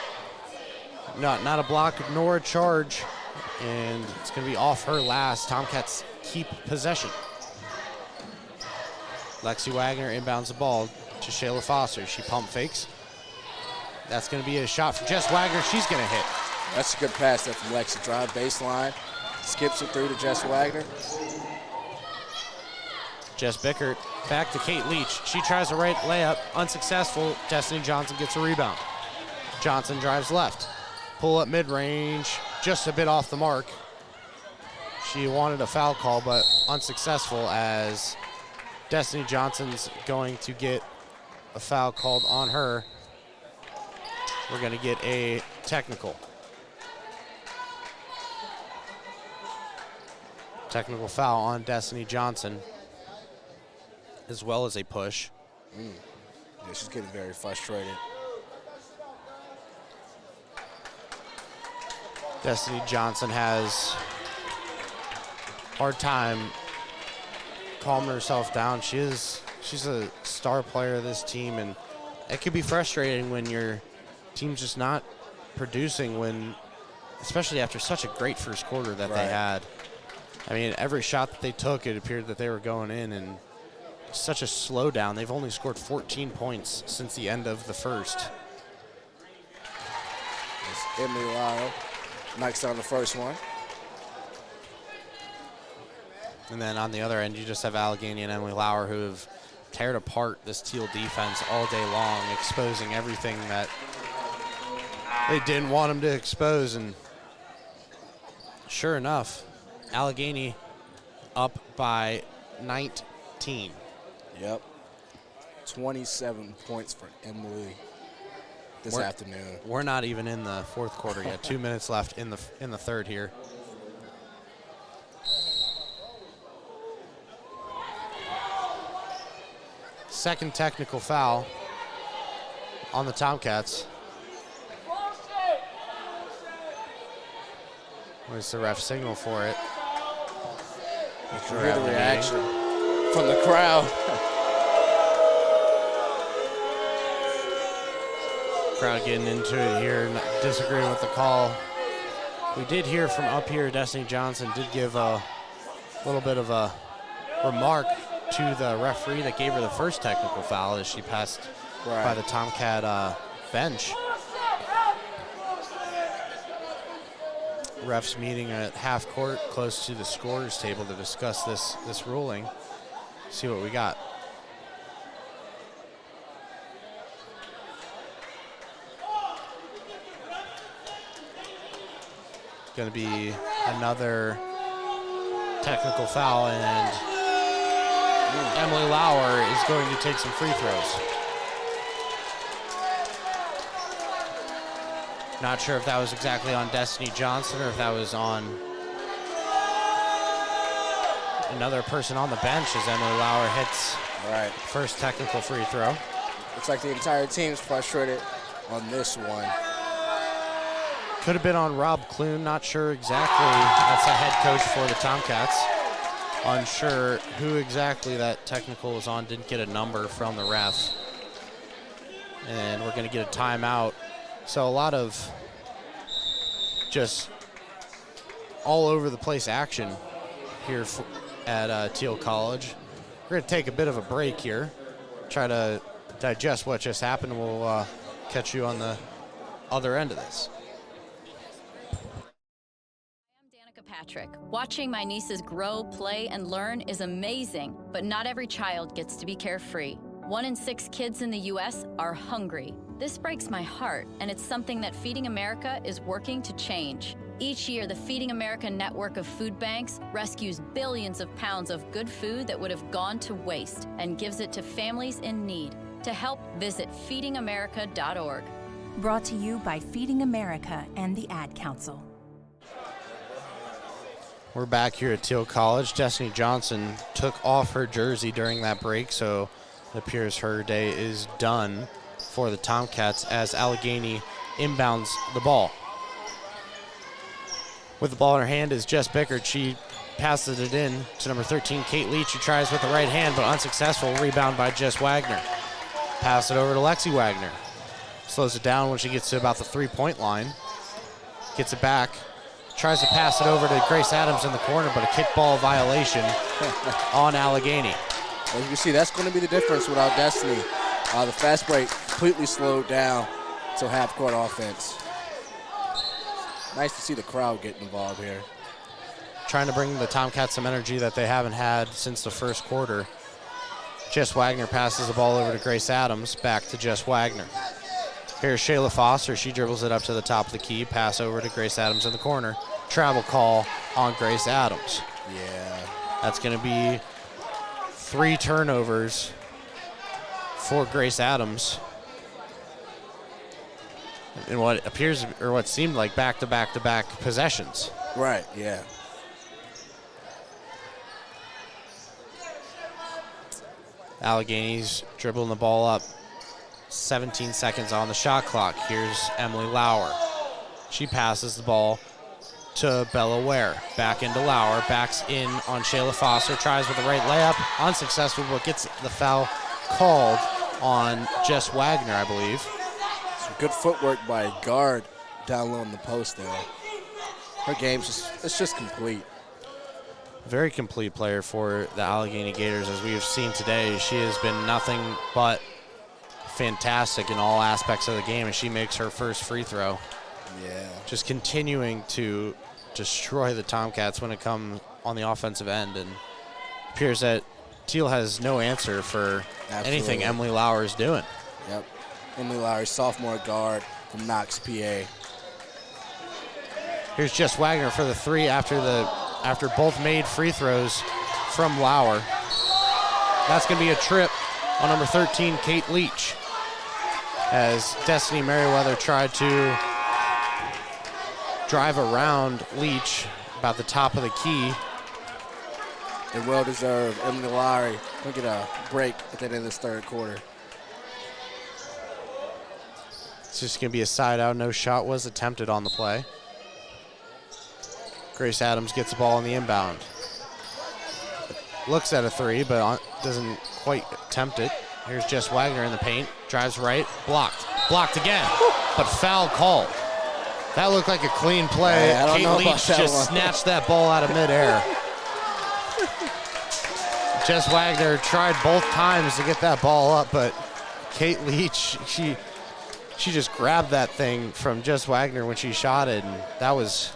not a block nor a charge. And it's going to be off her last. Tomcats keep possession. Lexi Wagner inbounds the ball to Shayla Foster. She pump fakes. That's going to be a shot from Jess Wagner. She's going to hit. That's a good pass there from Lexi. Drive baseline. Skips it through to Jess Wagner. Jess Bickert back to Kate Leach. She tries a right layup. Unsuccessful. Destiny Johnson gets a rebound. Johnson drives left. Pull up mid-range. Just a bit off the mark. She wanted a foul call, but unsuccessful as Destiny Johnson's going to get a foul called on her. We're going to get a technical. Technical foul on Destiny Johnson, as well as a push. Yeah, she's getting very frustrated. Destiny Johnson has a hard time calming herself down. She's a star player of this team, and it could be frustrating when your team's just not producing, especially after such a great first quarter that they had. I mean, every shot that they took, it appeared that they were going in, and such a slowdown. They've only scored 14 points since the end of the first. It's Emily Lyle knocks down the first one. And then on the other end, you just have Allegheny and Emily Lauer, who have teared apart this Thiel defense all day long, exposing everything that they didn't want them to expose. And sure enough, Allegheny up by 19. Yep. 27 points for Emily this afternoon. We're not even in the fourth quarter yet. 2 minutes left in the third here. Second technical foul on the Tomcats. What's the ref signal for it? You hear the reaction from the crowd. Crowd getting into it here, disagreeing with the call. We did hear from up here, Destiny Johnson did give a little bit of a remark to the referee that gave her the first technical foul as she passed by the Tomcat bench. refs meeting at half court close to the scorers table to discuss this ruling. See what we got. Going to be another technical foul, and Emily Lauer is going to take some free throws. Not sure if that was exactly on Destiny Johnson or if that was on another person on the bench as Emily Lauer hits first technical free throw. Looks like the entire team's frustrated on this one. Could have been on Rob Clune, not sure exactly. That's the head coach for the Tomcats. Unsure who exactly that technical was on, didn't get a number from the ref. And we're going to get a timeout. So a lot of just all over the place action here at Thiel College. We're going to take a bit of a break here, try to digest what just happened. We'll catch you on the other end of this. Patrick. Watching my nieces grow, play, and learn is amazing, but not every child gets to be carefree. 1 in 6 kids in the U.S. are hungry. This breaks my heart, and it's something that Feeding America is working to change. Each year, the Feeding America network of food banks rescues billions of pounds of good food that would have gone to waste and gives it to families in need. To help, visit feedingamerica.org. Brought to you by Feeding America and the Ad Council. We're back here at Thiel College. Destiny Johnson took off her jersey during that break, so it appears her day is done for the Tomcats as Allegheny inbounds the ball. With the ball in her hand is Jess Bickert. She passes it in to number 13, Kate Leach, who tries with the right hand, but unsuccessful. Rebound by Jess Wagner. Pass it over to Lexi Wagner. Slows it down when she gets to about the three-point line. Gets it back. Tries to pass it over to Grace Adams in the corner, but a kickball violation on Allegheny. As you can see, that's going to be the difference without Destiny. The fast break completely slowed down to half-court offense. Nice to see the crowd getting involved here. Trying to bring the Tomcats some energy that they haven't had since the first quarter. Jess Wagner passes the ball over to Grace Adams, back to Jess Wagner. Here's Shayla Foster. She dribbles it up to the top of the key. Pass over to Grace Adams in the corner. Travel call on Grace Adams. Yeah. That's going to be 3 turnovers for Grace Adams. In what appears, or what seemed like back-to-back-to-back possessions. Right, yeah. Allegheny's dribbling the ball up. 17 seconds on the shot clock. Here's Emily Lauer. She passes the ball to Bella Ware. Back into Lauer. Backs in on Shayla Foster. Tries with the right layup. Unsuccessful, but gets the foul called on Jess Wagner, I believe. Some good footwork by a guard down low in the post there. Her game's just complete. Very complete player for the Allegheny Gators. As we have seen today, she has been nothing but fantastic in all aspects of the game, and she makes her first free throw. Yeah. Just continuing to destroy the Tomcats when it comes on the offensive end, and it appears that Thiel has no answer for anything Emily Lauer is doing. Yep. Emily Lauer, sophomore guard from Knox, PA. Here's Jess Wagner for the 3 after both made free throws from Lauer. That's going to be a trip on number 13, Kate Leach, as Destiny Merriweather tried to drive around Leach about the top of the key. And well-deserved. Emily Lauer will get a break at the end of this third quarter. It's just going to be a side out. No shot was attempted on the play. Grace Adams gets the ball on the inbound. Looks at a 3, but doesn't quite attempt it. Here's Jess Wagner in the paint. Drives right. Blocked. Blocked again. But foul called. That looked like a clean play. Yeah, Kate Leach just snatched that ball out of midair. Jess Wagner tried both times to get that ball up, but Kate Leach, she just grabbed that thing from Jess Wagner when she shot it, and that was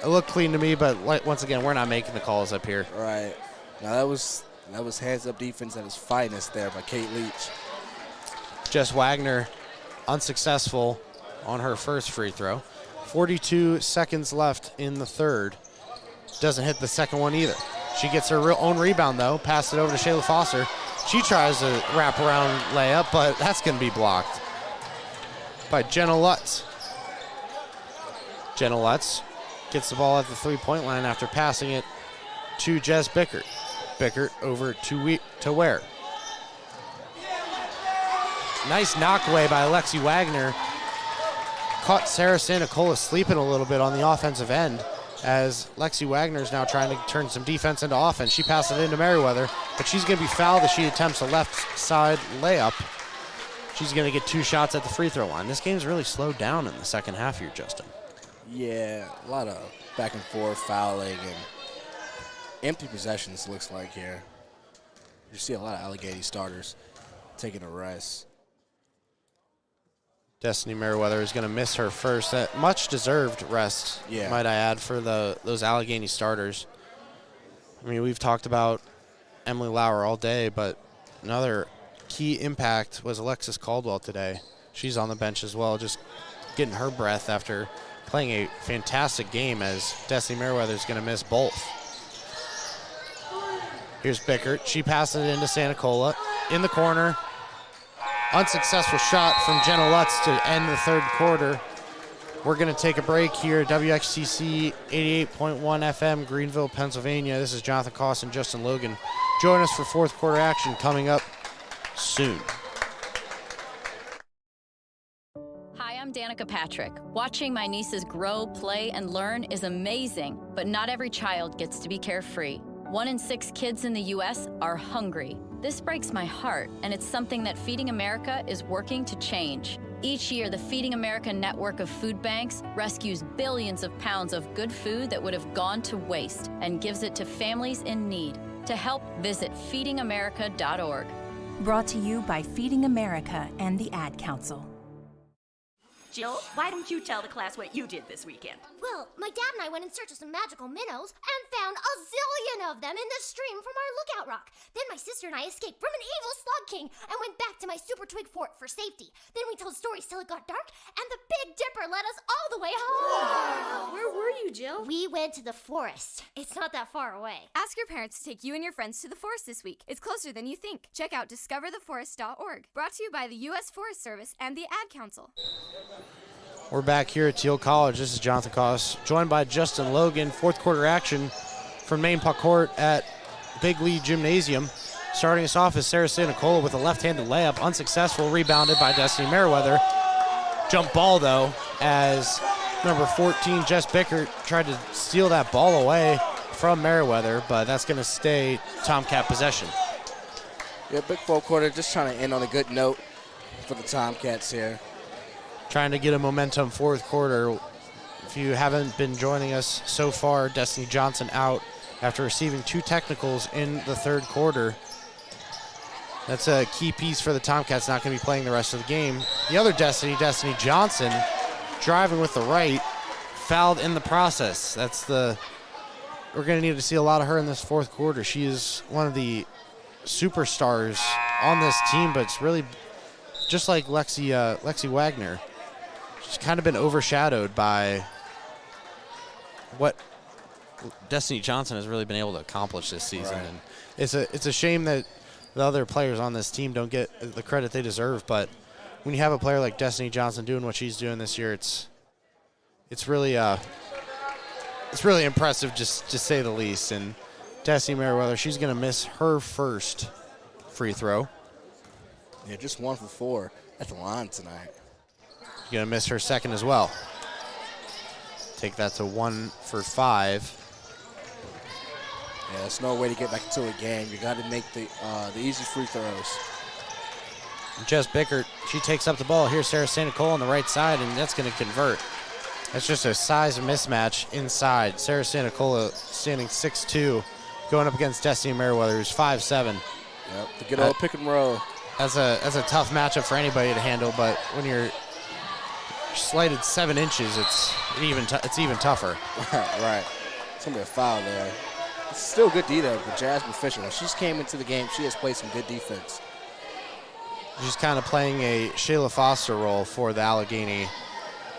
It looked clean to me, but once again, we're not making the calls up here. Right. Now that was hands-up defense at its finest there by Kate Leach. Jess Wagner unsuccessful on her first free throw. 42 seconds left in the third. Doesn't hit the second one either. She gets her own rebound, though. Passed it over to Shayla Foster. She tries a wraparound layup, but that's going to be blocked by Jenna Lutz. Jenna Lutz gets the ball at the three-point line after passing it to Jess Bickert. Bickert over to Ware. Nice knock away by Lexi Wagner. Caught Sarah Santacola sleeping a little bit on the offensive end as Lexi Wagner is now trying to turn some defense into offense. She passes it into Merriweather, but she's going to be fouled as she attempts a left side layup. She's going to get 2 shots at the free throw line. This game's really slowed down in the second half here, Justin. Yeah, a lot of back and forth fouling and empty possessions looks like here. You see a lot of Allegheny starters taking a rest. Destiny Merriweather is going to miss her first. That much-deserved rest, might I add, for those Allegheny starters. I mean, we've talked about Emily Lauer all day, but another key impact was Alexis Caldwell today. She's on the bench as well, just getting her breath after playing a fantastic game, as Destiny Merriweather is going to miss both. Here's Bickert. She passes it into Santacola. In the corner. Unsuccessful shot from Jenna Lutz to end the third quarter. We're going to take a break here. WXTC 88.1 FM, Greenville, Pennsylvania. This is Jonathan Koss and Justin Logan. Join us for fourth quarter action coming up soon. Hi, I'm Danica Patrick. Watching my nieces grow, play, and learn is amazing, but not every child gets to be carefree. 1 in 6 kids in the U.S. are hungry. This breaks my heart, and it's something that Feeding America is working to change. Each year, the Feeding America network of food banks rescues billions of pounds of good food that would have gone to waste and gives it to families in need. To help, visit feedingamerica.org. Brought to you by Feeding America and the Ad Council. Jill, why don't you tell the class what you did this weekend? Well, my dad and I went in search of some magical minnows and found a zillion of them in the stream from our lookout rock. Then my sister and I escaped from an evil slug king and went back to my super twig fort for safety. Then we told stories till it got dark, and the Big Dipper led us all the way home. Wow. Where were you, Jill? We went to the forest. It's not that far away. Ask your parents to take you and your friends to the forest this week. It's closer than you think. Check out discovertheforest.org. Brought to you by the U.S. Forest Service and the Ad Council. We're back here at Thiel College. This is Jonathan Koss, joined by Justin Logan. Fourth quarter action from Main Puck Court at Big Lee Gymnasium. Starting us off is Sarah Santacola with a left-handed layup, unsuccessful, rebounded by Destiny Merriweather. Jump ball, though, as number 14, Jess Bickert, tried to steal that ball away from Merriweather, but that's going to stay Tomcat possession. Yeah, big full quarter, just trying to end on a good note for the Tomcats here. Trying to get a momentum fourth quarter. If you haven't been joining us so far, Destiny Johnson out after receiving 2 technicals in the third quarter. That's a key piece for the Tomcats, not going to be playing the rest of the game. The other Destiny Johnson, driving with the right, fouled in the process. We're going to need to see a lot of her in this fourth quarter. She is one of the superstars on this team, but it's really just like Lexi Wagner. She's kind of been overshadowed by what Destiny Johnson has really been able to accomplish this season. Right. And it's a shame that the other players on this team don't get the credit they deserve. But when you have a player like Destiny Johnson doing what she's doing this year, it's really impressive, just to say the least. And Destiny Merriweather, she's going to miss her first free throw. Yeah, just 1 for 4 at the line tonight. She's going to miss her second as well. Take that to 1 for 5. Yeah, there's no way to get back into a game. You got to make the easy free throws. Jess Bickert, she takes up the ball. Here's Sarah Santacola on the right side, and that's going to convert. That's just a size mismatch inside. Sarah Santacola standing 6'2", going up against Destiny Merriweather, who's 5'7". Yep, the good old pick and roll. That's a tough matchup for anybody to handle, but when you're slighted 7 inches, it's even tougher. Right. It's going to be a foul there. It's still good D there, but Jasmine Fisher, when she's came into the game, she has played some good defense. She's kind of playing a Shayla Foster role for the Allegheny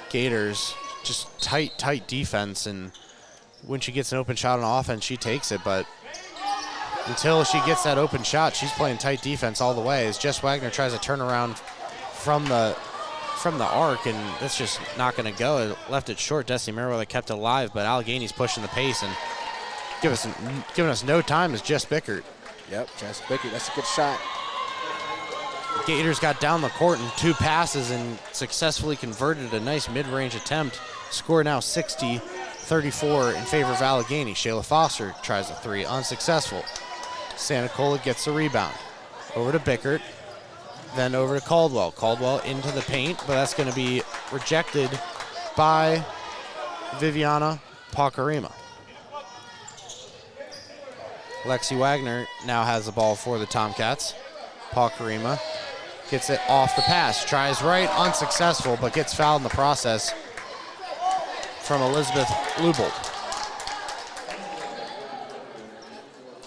Gators. Just tight defense, and when she gets an open shot on offense, she takes it, but until she gets that open shot, she's playing tight defense all the way as Jess Wagner tries to turn around from the arc, and that's just not going to go. It left it short. Destiny Merriweather kept it alive, but Allegheny's pushing the pace and giving us no time is Jess Bickert. Yep, Jess Bickert, that's a good shot. Gators got down the court in 2 passes and successfully converted a nice mid-range attempt. Score now 60-34 in favor of Allegheny. Shayla Foster tries a 3, unsuccessful. Santa Cola gets the rebound. Over to Bickert, then over to Caldwell. Caldwell into the paint, but that's going to be rejected by Viviana Pacarima. Lexi Wagner now has the ball for the Tomcats. Pacarima gets it off the pass, tries right, unsuccessful, but gets fouled in the process from Elizabeth Lubold.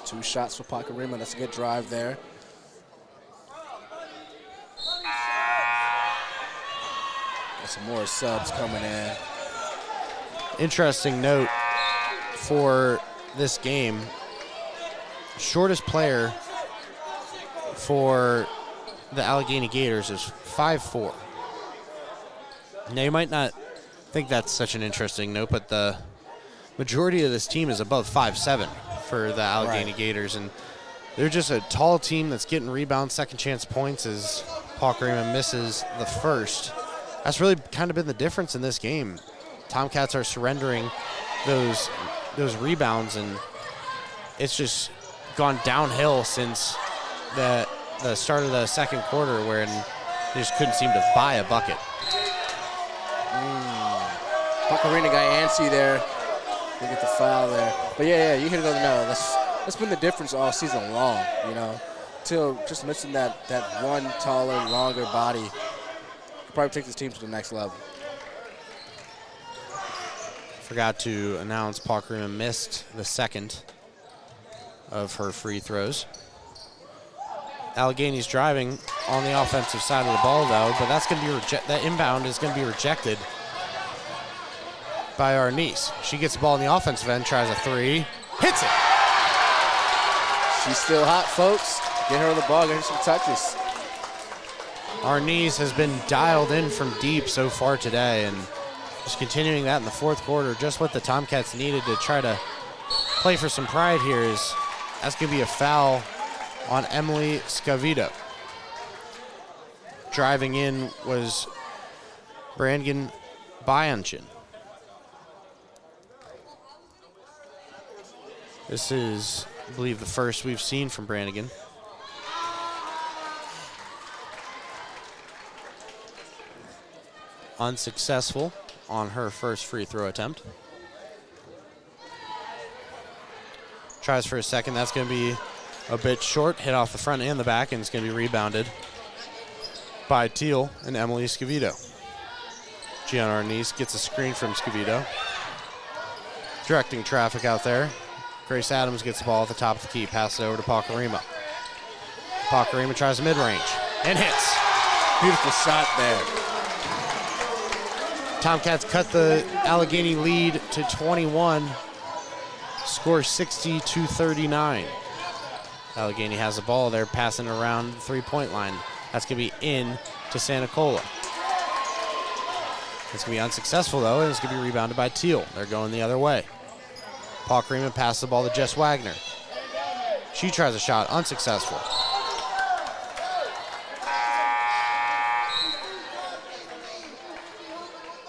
2 shots for Pacarima. That's a good drive there. Got some more subs coming in. Interesting note for this game, shortest player for the Allegheny Gators is 5'4". Now you might not think that's such an interesting note, but the majority of this team is above 5'7" for the Allegheny Gators, and they're just a tall team that's getting rebounds, second chance points as Pacarima misses the first. That's really kind of been the difference in this game. Tomcats are surrendering those rebounds, and it's just gone downhill since the start of the second quarter, where they just couldn't seem to buy a bucket. Pacarina got antsy there. They get the foul there. But yeah, you hit it on the nose. That's been the difference all season long, you know. Till just missing that one taller, longer body could probably take this team to the next level. Forgot to announce Pacarima missed the second of her free throws. Allegheny's driving on the offensive side of the ball, though, but that's going to be that inbound is going to be rejected by our niece. She gets the ball in the offensive end, tries a 3, hits it. She's still hot, folks. Get her on the ball, get her some touches. Our niece has been dialed in from deep so far today, and just continuing that in the fourth quarter, just what the Tomcats needed to try to play for some pride here is that's going to be a foul on Emily Scavito. Driving in was Brandon Byanchin. This is, I believe, the first we've seen from Brannigan. Unsuccessful on her first free throw attempt. Tries for a second. That's going to be a bit short. Hit off the front and the back, and it's going to be rebounded by Thiel and Emily Scavito. Gianna Arnice gets a screen from Scavito. Directing traffic out there. Grace Adams gets the ball at the top of the key. Passes it over to Pacarima. Pacarima tries a mid-range and hits. Beautiful shot there. Tomcats cut the Allegheny lead to 21. Score 60-39. Allegheny has the ball. They're passing around the three-point line. That's going to be in to Santa Cola. It's going to be unsuccessful, though, and it's going to be rebounded by Thiel. They're going the other way. Pacarima passes the ball to Jess Wagner. She tries a shot, unsuccessful.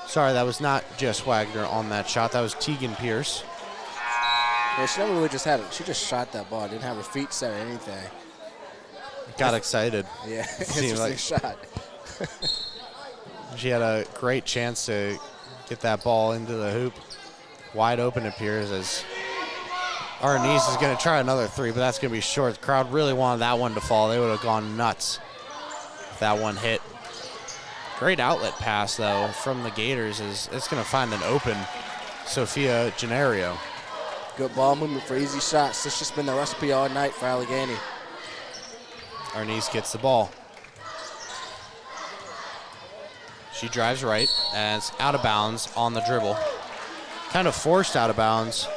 Sorry, that was not Jess Wagner on that shot. That was Tegan Pierce. Yeah, she never really just had it. She just shot that ball. Didn't have her feet set or anything. Got excited. Yeah, interesting shot. She had a great chance to get that ball into the hoop. Wide open appears as our niece is going to try another 3, but that's going to be short. The crowd really wanted that one to fall. They would have gone nuts if that one hit. Great outlet pass, though, from the Gators. It's going to find an open Sophia Gennario. Good ball movement for easy shots. This just been the recipe all night for Allegheny. Arnice gets the ball. She drives right, and it's out of bounds on the dribble. Kind of forced out of bounds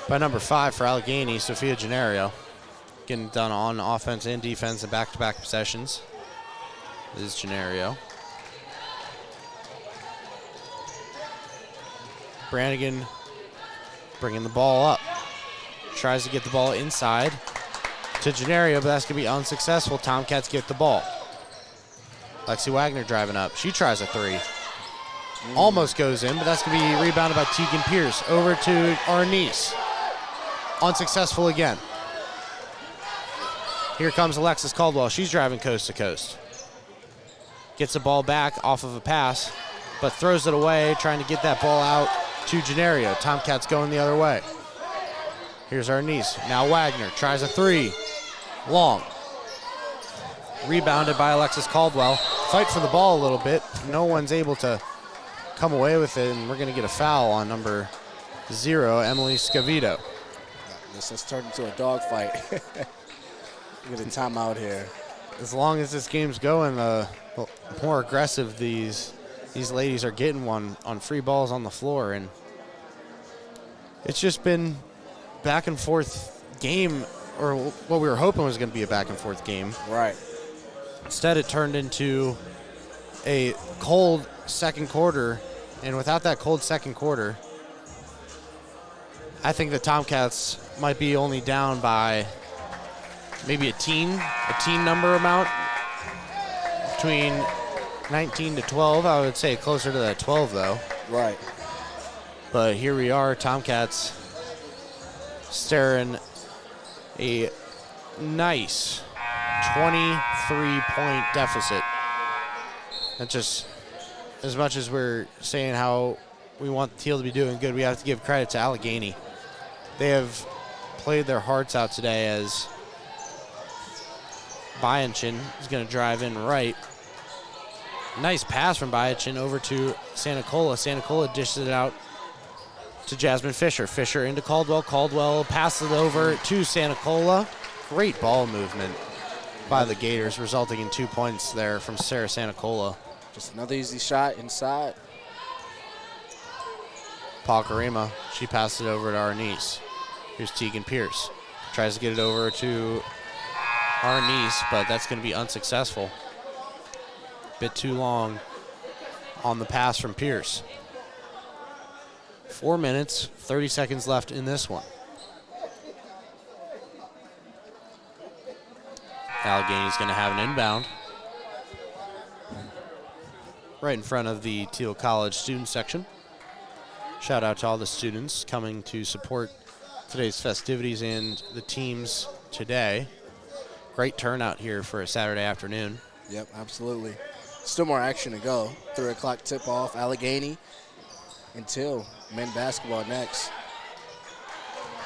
by number 5 for Allegheny, Sophia Gennario. Getting done on offense and defense in back-to-back possessions. This is Gennario. Brannigan bringing the ball up. Tries to get the ball inside to Gennario, but that's going to be unsuccessful. Tomcats get the ball. Lexi Wagner driving up. She tries a 3. Almost goes in, but that's going to be rebounded by Tegan Pierce. Over to Arnice. Unsuccessful again. Here comes Alexis Caldwell. She's driving coast to coast. Gets the ball back off of a pass, but throws it away, trying to get that ball out to Gennario. Tomcats going the other way. Here's Arnice. Now Wagner tries a 3. Long. Rebounded by Alexis Caldwell. Fight for the ball a little bit. No one's able to come away with it, and we're going to get a foul on number 0, Emily Scavito. This has turned into a dogfight. Get a timeout here. As long as this game's going, the more aggressive these ladies are getting on free balls on the floor, and it's just been back and forth game, or what we were hoping was going to be a back and forth game. Right. Instead, it turned into a cold second quarter, and without that cold second quarter, I think the Tomcats might be only down by maybe a teen number amount, between 19 to 12. I would say closer to that 12, though. Right. But here we are, Tomcats staring a nice 23-point deficit. That's just, as much as we're saying how we want the Thiel to be doing good, we have to give credit to Allegheny. They have played their hearts out today, as Byanchin is going to drive in right. Nice pass from Byanchin over to Santa Cola. Santa Cola dishes it out to Jasmine Fisher. Fisher into Caldwell. Caldwell passes it over to Santa Cola. Great ball movement by the Gators, resulting in 2 points there from Sarah Santa Cola. Just another easy shot inside. Pakarima, she passed it over to Arnice. Here's Tegan Pierce. Tries to get it over to Arnice, but that's going to be unsuccessful. Bit too long on the pass from Pierce. 4 minutes, 30 seconds left in this one. Allegheny's going to have an inbound right in front of the Thiel College student section. Shout out to all the students coming to support today's festivities and the teams today. Great turnout here for a Saturday afternoon. Yep, absolutely. Still more action to go. 3 o'clock tip-off, Allegheny until men basketball next.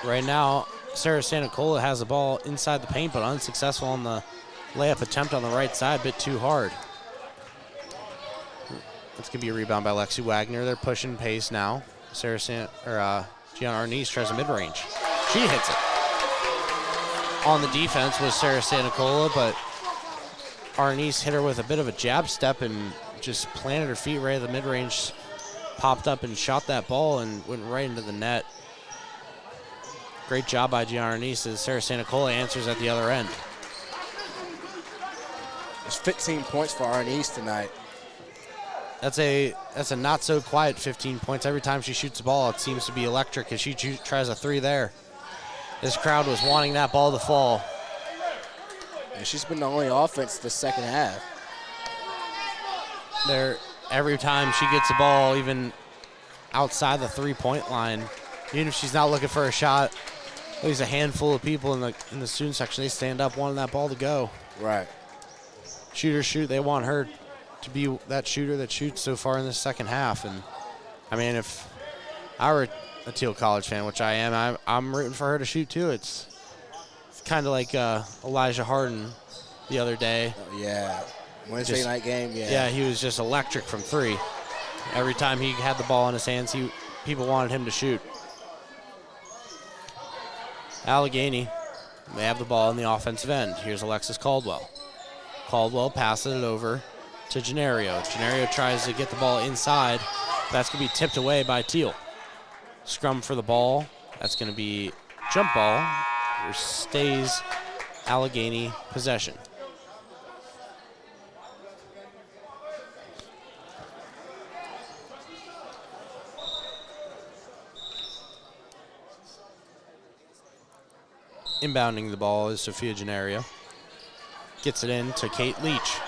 Right now, Sarah Santa Cola has the ball inside the paint, but unsuccessful on the layup attempt on the right side, bit too hard. It's going to be a rebound by Lexi Wagner. They're pushing pace now. Gianna Arnice tries a mid-range. She hits it. On the defense was Sarah Santa Cola, but Arnice hit her with a bit of a jab step and just planted her feet right at the mid-range, popped up and shot that ball and went right into the net. Great job by Gianna Arnice as Sarah Santa Cola answers at the other end. There's 15 points for Arnice tonight. That's a not so quiet 15 points. Every time she shoots the ball, it seems to be electric as she tries a 3 there. This crowd was wanting that ball to fall. And she's been the only offense this second half. Every time she gets the ball, even outside the 3-point line, even if she's not looking for a shot, there's a handful of people in the student section. They stand up wanting that ball to go. Right. Shooters shoot. They want her to be that shooter that shoots so far in the second half. And I mean, if I were a Thiel College fan, which I am, I'm rooting for her to shoot too. It's kind of like Elijah Harden the other day. Yeah. Wednesday night game, yeah. Yeah, he was just electric from three. Every time he had the ball in his hands, people wanted him to shoot. Allegheny, they have the ball in the offensive end. Here's Alexis Caldwell. Caldwell passes it over to Gennario. Gennario tries to get the ball inside. That's going to be tipped away by Thiel. Scrum for the ball. That's going to be jump ball. Or stays Allegheny possession. Inbounding the ball is Sophia Gennario. Gets it in to Kate Leach.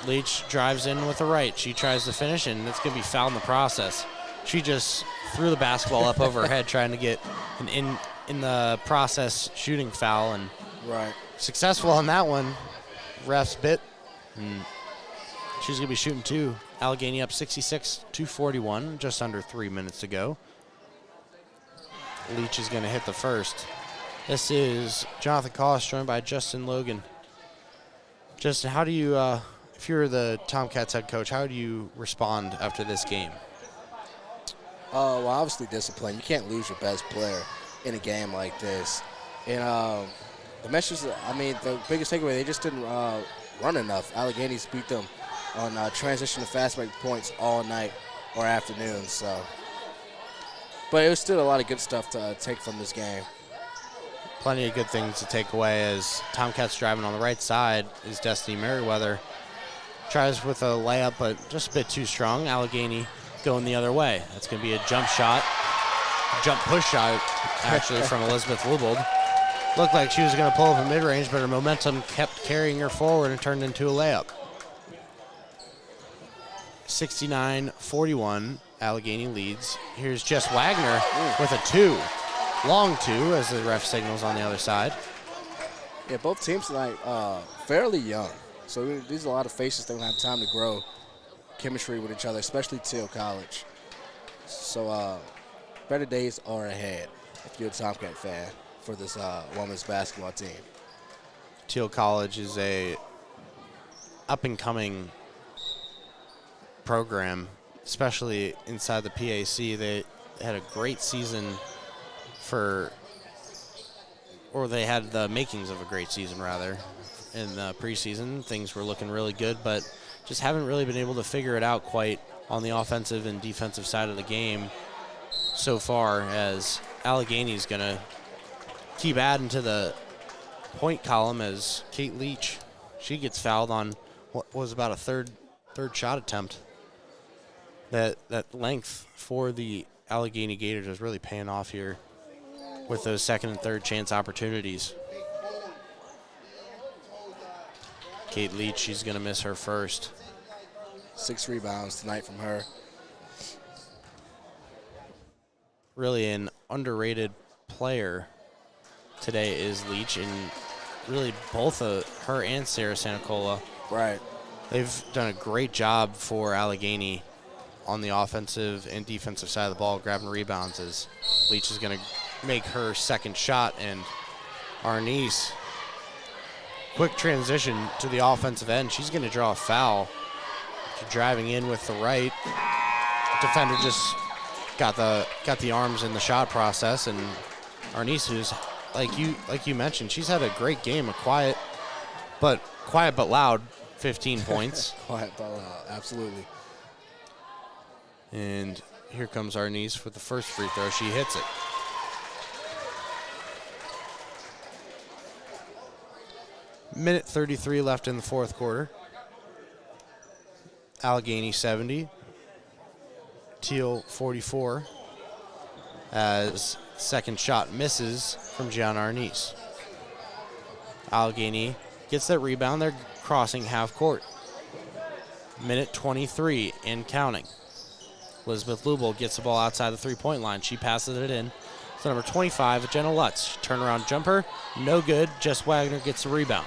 Leach drives in with the right. She tries to finish, and it's going to be fouled in the process. She just threw the basketball up over her head trying to get an in the process shooting foul, and successful on that one. Refs bit. And she's going to be shooting two. Allegheny up 66-41, just under 3 minutes to go. Leach is going to hit the first. This is Jonathan Koss, joined by Justin Logan. Justin, how do you, if you're the Tomcats head coach, how do you respond after this game? Well, obviously discipline. You can't lose your best player in a game like this. And the message, the biggest takeaway, they just didn't run enough. Allegheny's beat them on transition to fast break points all night or afternoon. So, but it was still a lot of good stuff to take from this game. Plenty of good things to take away as Tomcats driving on the right side is Destiny Merriweather. Tries with a layup, but just a bit too strong. Allegheny going the other way. That's going to be a jump push shot, actually, from Elizabeth Lubold. Looked like she was going to pull up a mid-range, but her momentum kept carrying her forward and turned into a layup. 69-41, Allegheny leads. Here's Jess Wagner with a two. Long two, as the ref signals on the other side. Yeah, both teams tonight fairly young. So these are a lot of faces that don't have time to grow chemistry with each other, especially Thiel College. So better days are ahead if you're a Tomcat fan for this women's basketball team. Thiel College is a up-and-coming program, especially inside the PAC. They had a great season they had the makings of a great season, rather. In the preseason, things were looking really good, but just haven't really been able to figure it out quite on the offensive and defensive side of the game so far, as Allegheny's going to keep adding to the point column as Kate Leach, she gets fouled on what was about a third shot attempt. That length for the Allegheny Gators is really paying off here with those second and third chance opportunities. Kate Leach, she's going to miss her first. 6 rebounds tonight from her. Really an underrated player today is Leach, and really both her and Sarah Santacola. Right. They've done a great job for Allegheny on the offensive and defensive side of the ball, grabbing rebounds, as Leach is going to make her second shot, and Arnice, quick transition to the offensive end. She's going to draw a foul. She's driving in with the right. Defender just got the arms in the shot process, and Arnice, who's like you mentioned, she's had a great game, a quiet but loud 15 points. Quiet but loud, absolutely. And here comes Arnice with the first free throw. She hits it. Minute 33 left in the fourth quarter. Allegheny 70. Thiel 44. As second shot misses from Gianna Arnice. Allegheny gets that rebound. They're crossing half court. Minute 23 and counting. Elizabeth Lubold gets the ball outside the three-point line. She passes it in to number 25, Jenna Lutz. Turnaround jumper, no good. Jess Wagner gets the rebound.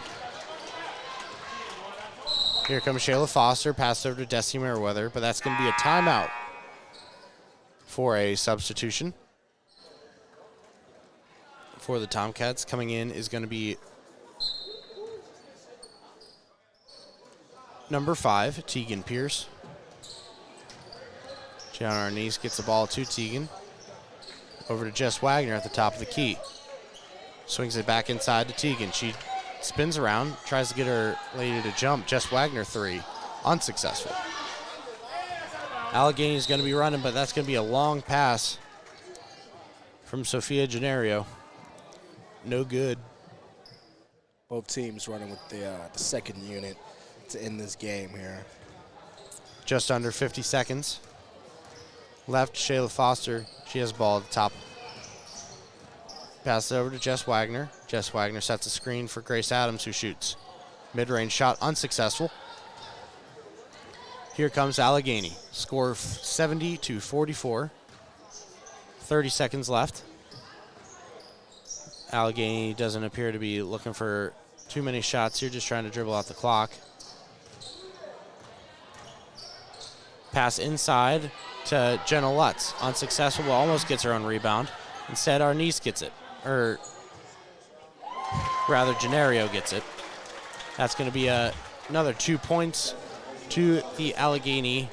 Here comes Shayla Foster, passed over to Destiny Merriweather, but that's going to be a timeout for a substitution. For the Tomcats, coming in is going to be number 5, Tegan Pierce. Gianna Arnice gets the ball to Tegan. Over to Jess Wagner at the top of the key. Swings it back inside to Tegan. She spins around, tries to get her lady to jump. Jess Wagner 3, unsuccessful. Allegheny's going to be running, but that's going to be a long pass from Sophia Gennario. No good. Both teams running with the second unit to end this game here. Just under 50 seconds left. Shayla Foster, she has the ball at the top. Pass it over to Jess Wagner. Jess Wagner sets a screen for Grace Adams, who shoots. Mid-range shot unsuccessful. Here comes Allegheny. Score 70-44. 30 seconds left. Allegheny doesn't appear to be looking for too many shots here, just trying to dribble out the clock. Pass inside to Jenna Lutz. Unsuccessful, but almost gets her own rebound. Instead, Arnice gets it. Or rather, Gennario gets it. That's going to be another 2 points to the Allegheny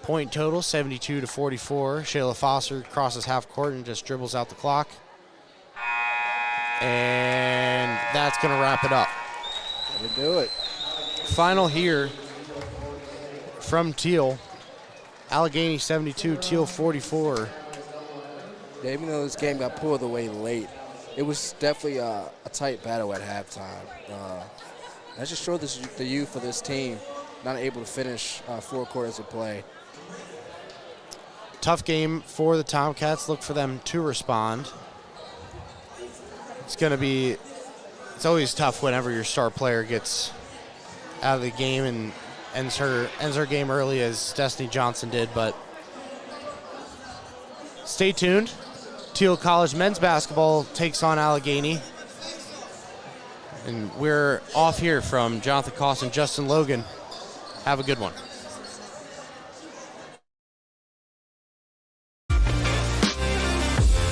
point total, 72-44. Shayla Foster crosses half court and just dribbles out the clock. And that's going to wrap it up. Gonna do it. Final here from Thiel. Allegheny 72, Thiel 44. Yeah, even though this game got pulled away late, it was definitely a tight battle at halftime. That just showed the youth of this team not able to finish 4 quarters of play. Tough game for the Tomcats. Look for them to respond. It's always tough whenever your star player gets out of the game and ends her game early, as Destiny Johnson did, but stay tuned. Thiel College men's basketball takes on Allegheny. And we're off here from Jonathan Koss and Justin Logan. Have a good one.